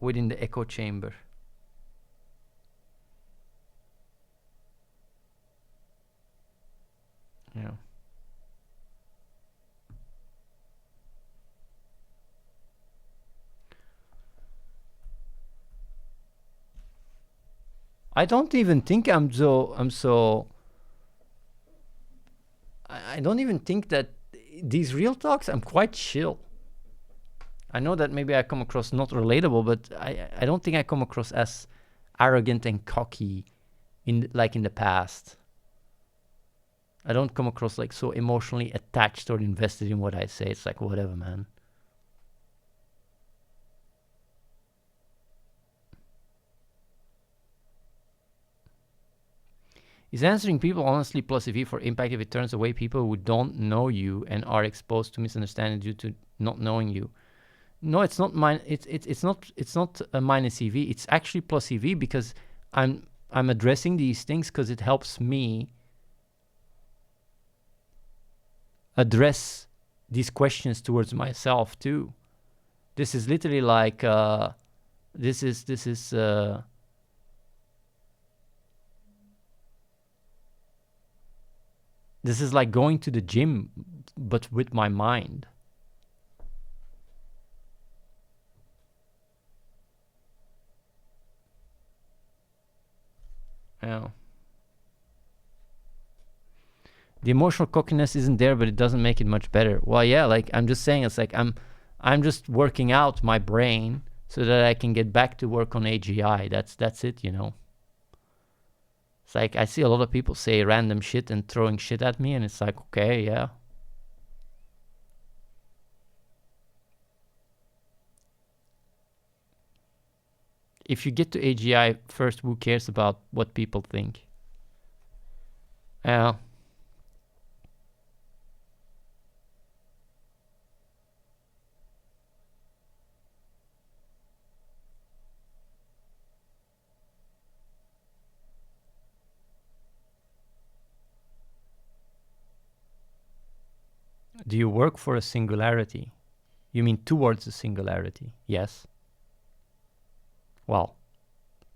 within the echo chamber. Yeah. I don't even think I don't even think that these real talks, I'm quite chill. I know that maybe I come across not relatable, but I don't think I come across as arrogant and cocky like in the past. I don't come across like so emotionally attached or invested in what I say. It's like, whatever, man. Is answering people honestly plus EV for impact if it turns away people who don't know you and are exposed to misunderstanding due to not knowing you? No, it's not mine. It's not a minus EV. It's actually plus EV because I'm addressing these things because it helps me address these questions towards myself too. This is literally like this is like going to the gym, but with my mind. Yeah. The emotional cockiness isn't there, but it doesn't make it much better. Well, yeah, like I'm just saying, it's like I'm just working out my brain so that I can get back to work on AGI. That's it, you know. It's like I see a lot of people say random shit and throwing shit at me, and it's like, okay, yeah. If you get to AGI first, who cares about what people think? Yeah. Do you work for a singularity? You mean towards a singularity? Yes. Well,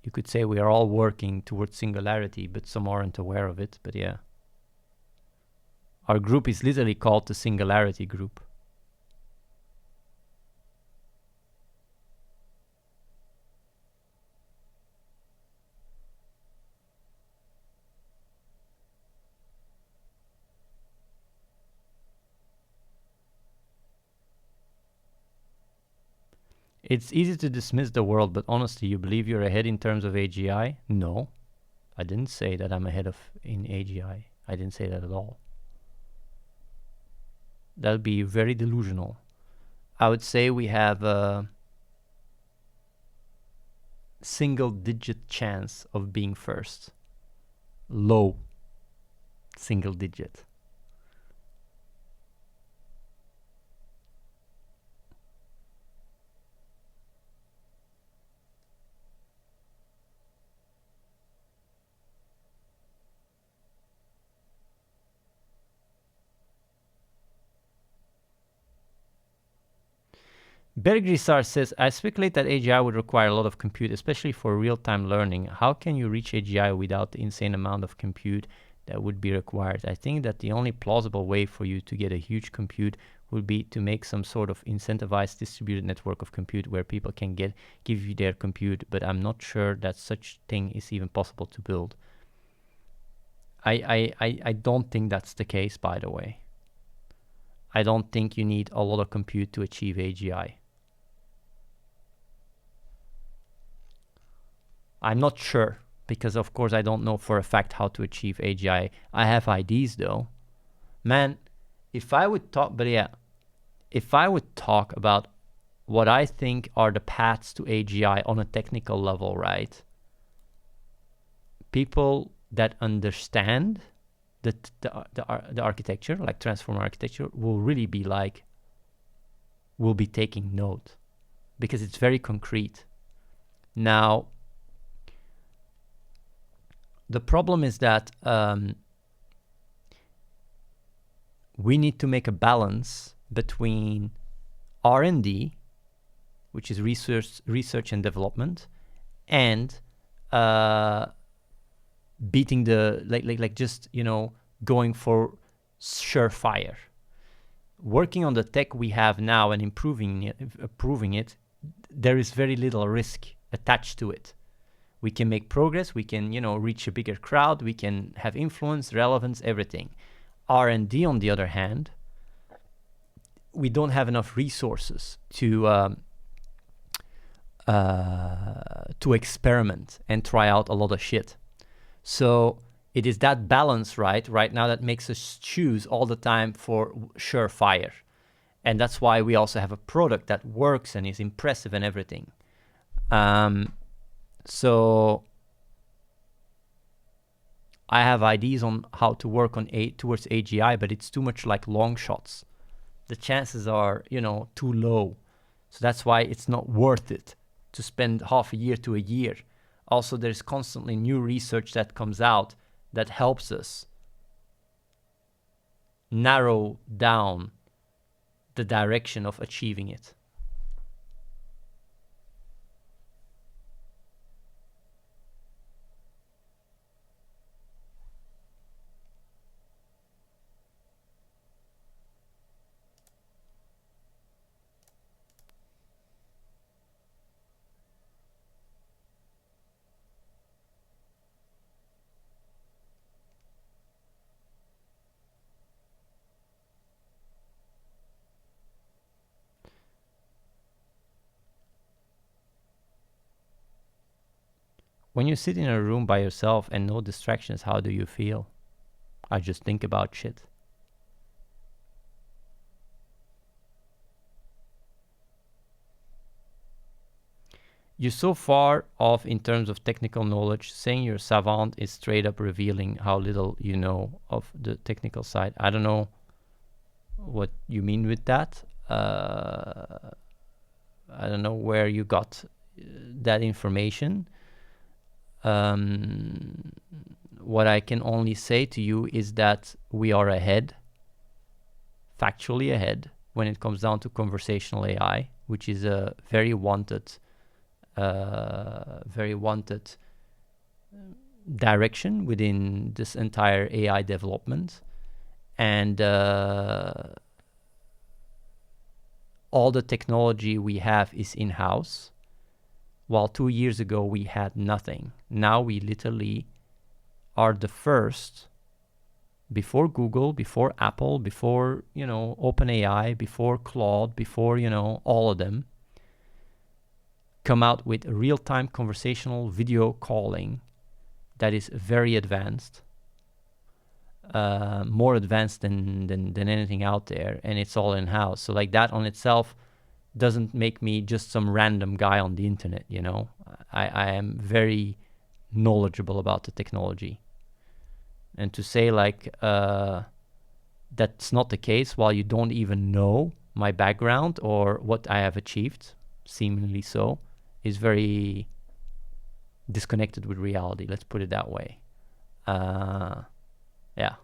you could say we are all working towards singularity, but some aren't aware of it, but yeah. Our group is literally called the Singularity Group. It's easy to dismiss the world, but honestly, you believe you're ahead in terms of AGI? No. I didn't say that I'm ahead in AGI. I didn't say that at all. That would be very delusional. I would say we have a single-digit chance of being first. Low single-digit. Bergrisar says, I speculate that AGI would require a lot of compute, especially for real-time learning. How can you reach AGI without the insane amount of compute that would be required? I think that the only plausible way for you to get a huge compute would be to make some sort of incentivized distributed network of compute where people can give you their compute, but I'm not sure that such thing is even possible to build. I don't think that's the case, by the way. I don't think you need a lot of compute to achieve AGI. I'm not sure, because of course I don't know for a fact how to achieve AGI. I have ideas though. Man, if I would talk about what I think are the paths to AGI on a technical level, right? People that understand the architecture, like transformer architecture, will be taking note, because it's very concrete. Now, the problem is that we need to make a balance between R&D, which is research and development, and beating the just going for surefire. Working on the tech we have now and improving it, there is very little risk attached to it. We can make progress, we can, reach a bigger crowd, we can have influence, relevance, everything. R&D, on the other hand, we don't have enough resources to experiment and try out a lot of shit. So it is that balance, right now, that makes us choose all the time for surefire. And that's why we also have a product that works and is impressive and everything. So I have ideas on how to work on towards AGI, but it's too much like long shots. The chances are, you know, too low. So that's why it's not worth it to spend half a year to a year. Also, there's constantly new research that comes out that helps us narrow down the direction of achieving it. When you sit in a room by yourself and no distractions, how do you feel? I just think about shit. You're so far off in terms of technical knowledge. Saying you're savant is straight up revealing how little you know of the technical side. I don't know what you mean with that. I don't know where you got that information. What I can only say to you is that we are ahead, factually ahead, when it comes down to conversational AI, which is a very wanted direction within this entire AI development. And all the technology we have is in-house, while 2 years ago we had nothing. Now we literally are the first, before Google, before Apple, before, you know, OpenAI, before Claude, before, you know, all of them, come out with real-time conversational video calling that is very advanced, more advanced than anything out there, and it's all in-house. So like that on itself doesn't make me just some random guy on the internet, you know. I am very knowledgeable about the technology. And to say like that's not the case while you don't even know my background or what I have achieved, seemingly so, is very disconnected with reality. Let's put it that way. Yeah.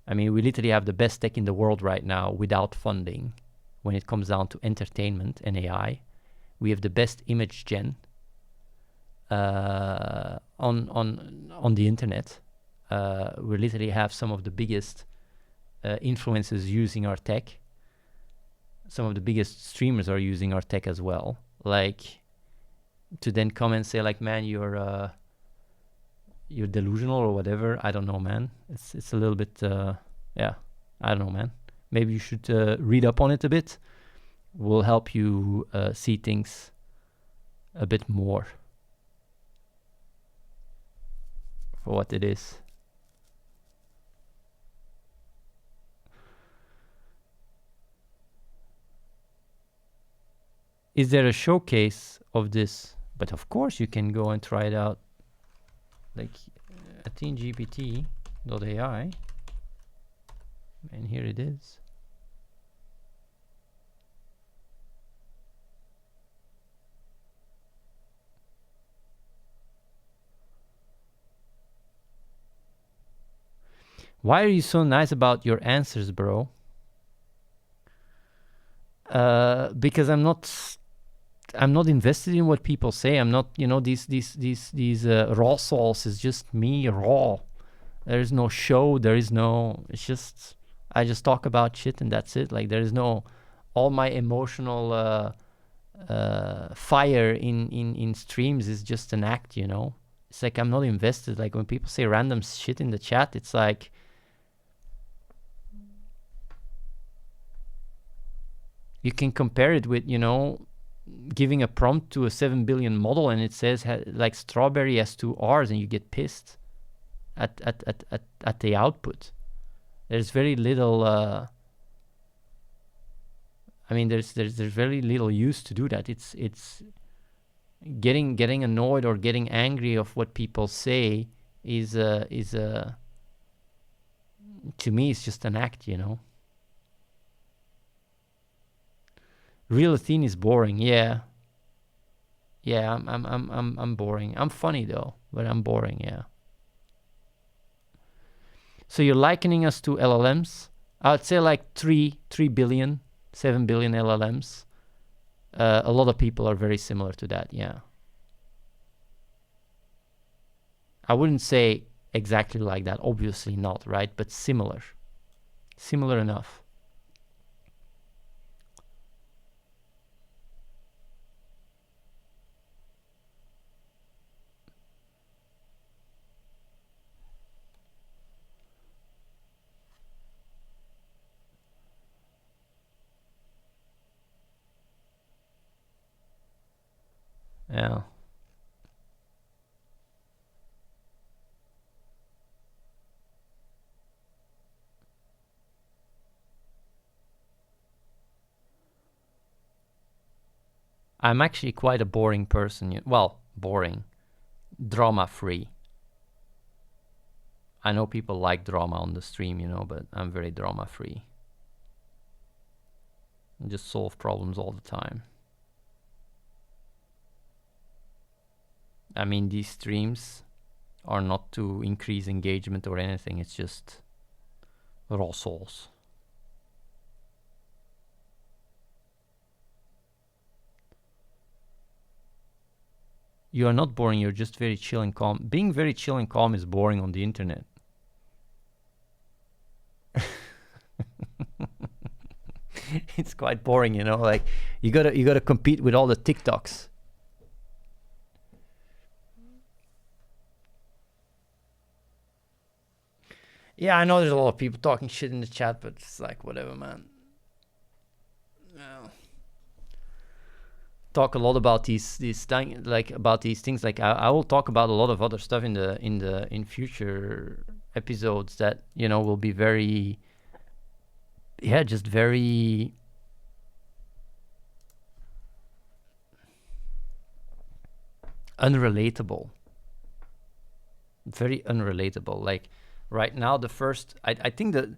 I mean, we literally have the best tech in the world right now without funding when it comes down to entertainment and AI. We have the best image gen on the internet. We literally have some of the biggest influencers using our tech. Some of the biggest streamers are using our tech as well. Like, to then come and say like, man, you're delusional or whatever. I don't know, man. It's a little bit, yeah, I don't know, man. Maybe you should read up on it a bit. Will help you see things a bit more for what it is. Is there a showcase of this? But of course you can go and try it out. Like ATHENEGPT.ai, and here it is. Why are you so nice about your answers, bro? Because I'm not invested in what people say. I'm not, you know, these raw sauce is just me raw. There is no show. There is no. It's just I just talk about shit and that's it. Like there is no all my emotional fire in streams is just an act. You know, it's like I'm not invested. Like when people say random shit in the chat, it's like. You can compare it with, you know, giving a prompt to a 7 billion model and it says like strawberry has 2 R's and you get pissed at the output. There's very little, I mean, there's very little use to do that. It's getting annoyed or getting angry of what people say is to me, it's just an act, you know. Real Athene is boring. Yeah, I'm boring. I'm funny though, but I'm boring. Yeah. So you're likening us to LLMs? I'd say like 3 billion, 7 billion LLMs. A lot of people are very similar to that. Yeah. I wouldn't say exactly like that, obviously not, right? But similar enough. Yeah. I'm actually quite a boring person. Well, boring. Drama free. I know people like drama on the stream, you know, but I'm very drama free. I just solve problems all the time. I mean, these streams are not to increase engagement or anything. It's just raw sauce. You are not boring, you're just very chill and calm. Being very chill and calm is boring on the internet. It's quite boring, you know, like you gotta compete with all the TikToks. Yeah, I know there's a lot of people talking shit in the chat, but it's like whatever, man. No. Talk a lot about these things, like about these things. Like I will talk about a lot of other stuff in future episodes that, you know, will be very, yeah, just very unrelatable. Very unrelatable. Like right now, I think that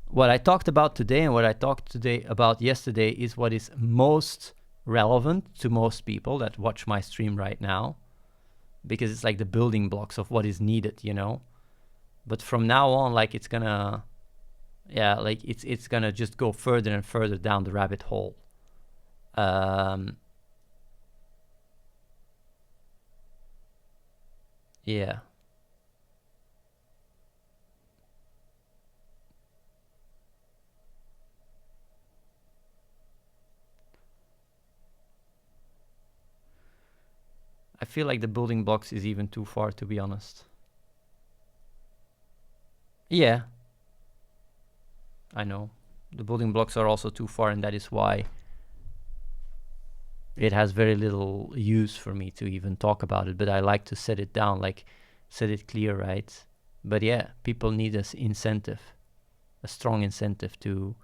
what I talked about today and what I talked today about yesterday is what is most relevant to most people that watch my stream right now, because it's like the building blocks of what is needed, you know. But from now on, like it's gonna, yeah, like it's gonna just go further and further down the rabbit hole. Yeah. I feel like the building blocks is even too far, to be honest. Yeah. I know. The building blocks are also too far, and that is why it has very little use for me to even talk about it. But I like to set it down, like set it clear, right? But yeah, people need an incentive, a strong incentive to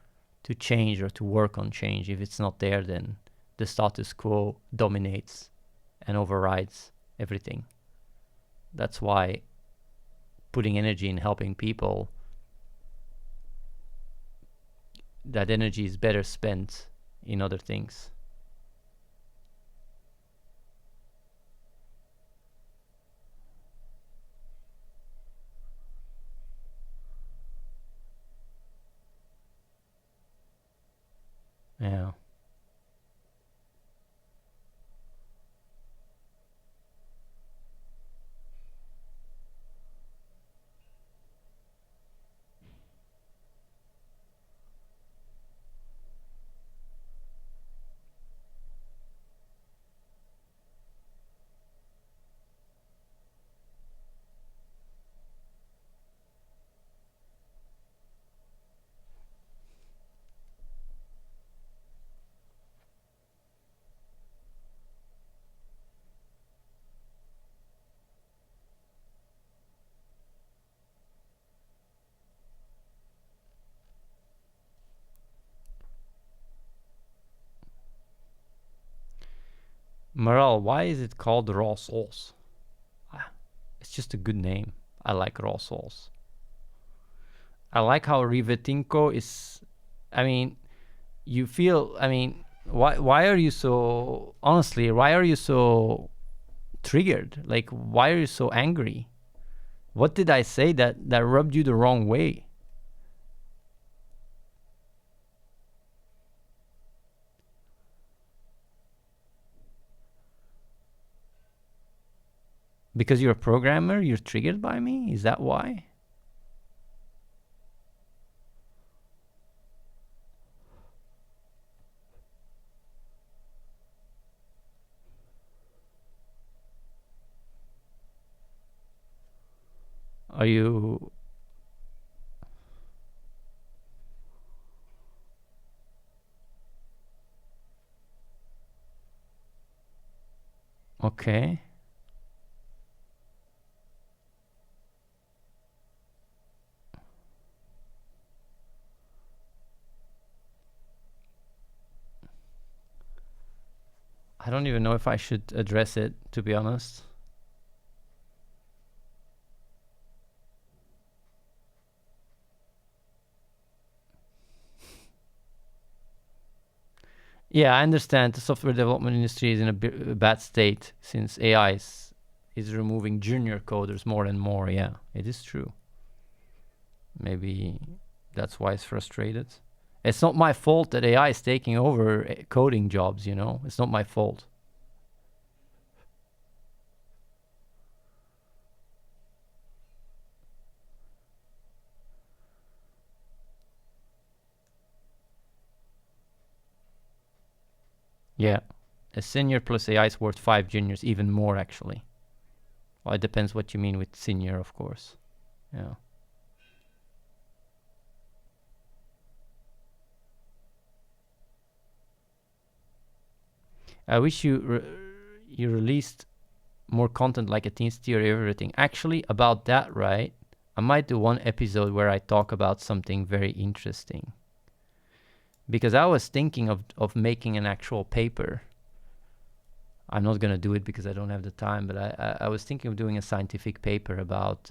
change or to work on change. If it's not there, then the status quo dominates and overrides everything. That's why putting energy in helping people, that energy is better spent in other things. Yeah. Morale, why is it called raw sauce? It's just a good name. I like raw sauce. I like how Rivetinko is, I mean, you feel, I mean, why are you so, honestly, why are you so triggered? Like, why are you so angry? What did I say that rubbed you the wrong way? Because you're a programmer, you're triggered by me? Is that why? Are you... Okay. I don't even know if I should address it, to be honest. Yeah, I understand the software development industry is in a bad state since AI is removing junior coders more and more. Yeah, it is true. Maybe that's why it's frustrated. It's not my fault that AI is taking over coding jobs, you know? It's not my fault. Yeah. A senior plus AI is worth 5 juniors, even more actually. Well, it depends what you mean with senior, of course. Yeah. I wish you released more content like Athene's theory of everything. Actually, about that, right? I might do one episode where I talk about something very interesting. Because I was thinking of making an actual paper. I'm not going to do it because I don't have the time, but I was thinking of doing a scientific paper about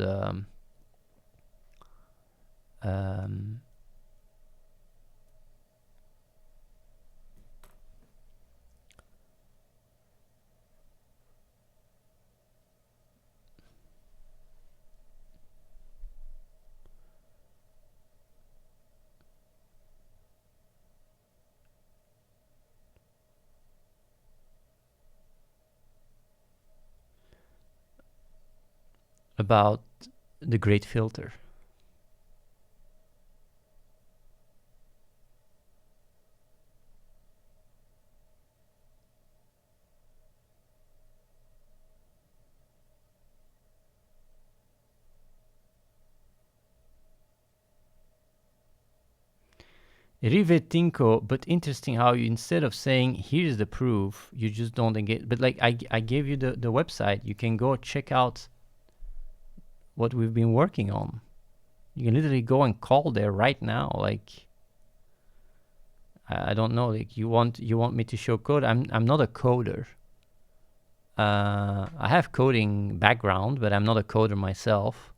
the great filter. Rivetinko, but interesting how you, instead of saying here's the proof, you just don't engage. But like I gave you the website, you can go check out what we've been working on. You can literally go and call there right now. Like I don't know, like you want me to show code? I'm not a coder. I have coding background, but I'm not a coder myself.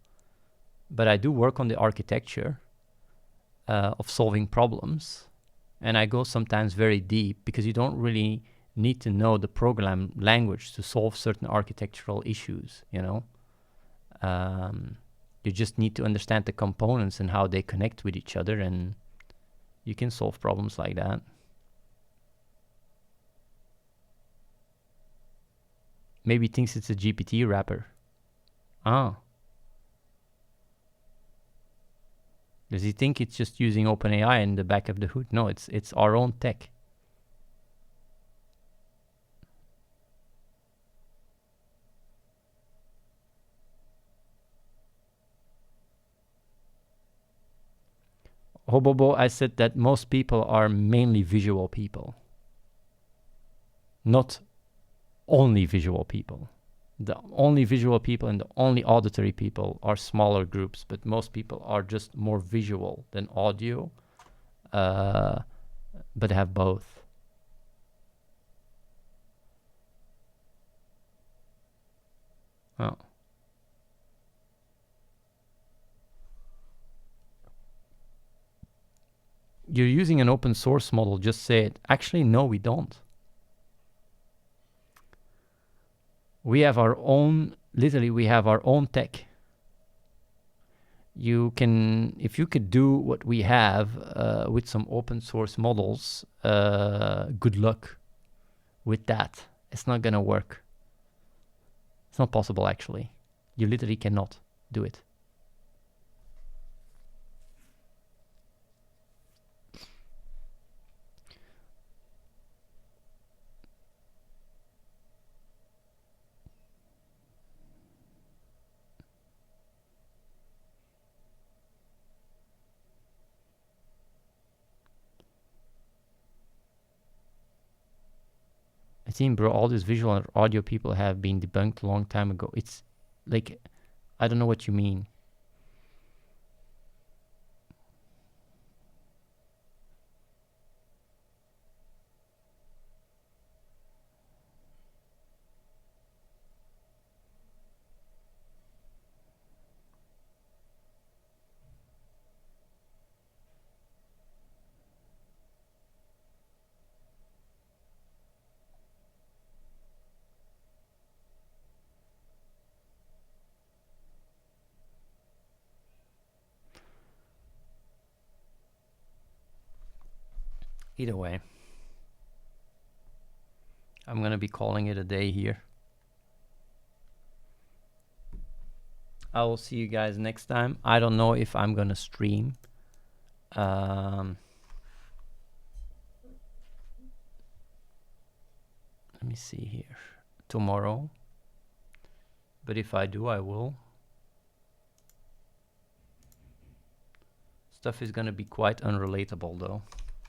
But I do work on the architecture of solving problems. And I go sometimes very deep because you don't really need to know the program language to solve certain architectural issues, you know? You just need to understand the components and how they connect with each other, and you can solve problems like that. Maybe he thinks it's a GPT wrapper. Ah. Does he think it's just using OpenAI in the back of the hood? No, it's our own tech. Hobobo, I said that most people are mainly visual people. Not only visual people. The only visual people and the only auditory people are smaller groups, but most people are just more visual than audio, but have both. Oh. you're using an open source model, just say it. Actually, no, we don't. We have our own, literally, we have our own tech. You can, if you could do what we have with some open source models, good luck with that. It's not gonna work. It's not possible, actually. You literally cannot do it. I think, bro, all these visual and audio people have been debunked a long time ago. It's like, I don't know what you mean. Either way, I'm gonna be calling it a day here. I will see you guys next time. I don't know if I'm gonna stream. Let me see here. Tomorrow. But if I do, I will. Stuff is gonna be quite unrelatable though,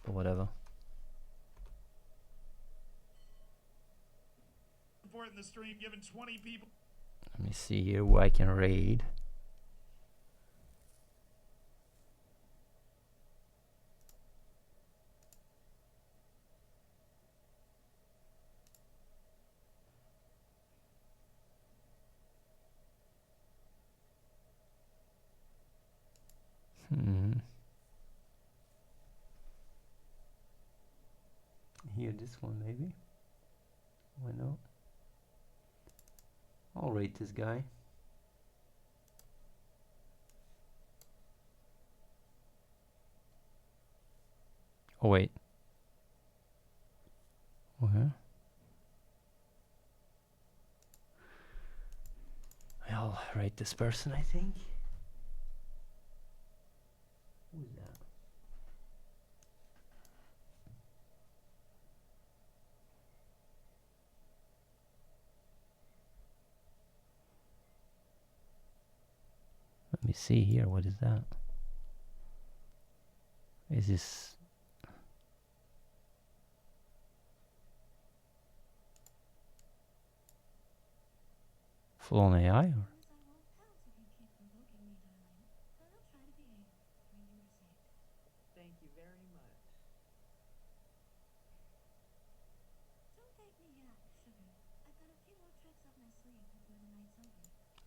but whatever. In the stream, given 20 people. Let me see here who I can raid. Here, this one maybe. Why not? I'll rate this guy. Oh wait. Okay. I'll rate this person, I think. Who's that? Let me see here. What is that? Is this full on AI or? Thank you very much.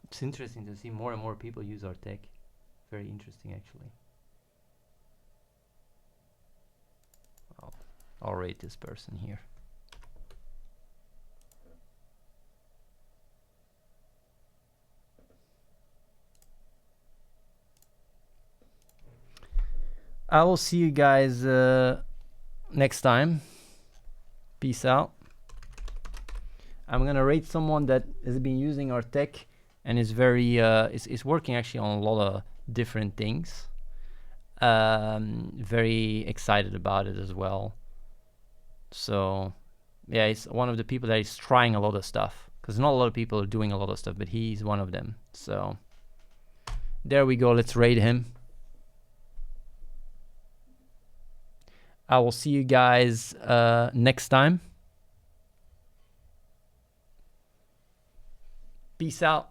It's interesting to see more and more people use our tech. Very interesting, actually. I'll rate this person here. I will see you guys next time. Peace out. I'm gonna rate someone that has been using our tech and is very is working actually on a lot of different things. Very excited about it as well. So yeah, he's one of the people that is trying a lot of stuff, because not a lot of people are doing a lot of stuff, but he's one of them. So there we go. Let's rate him. I will see you guys next time. Peace out.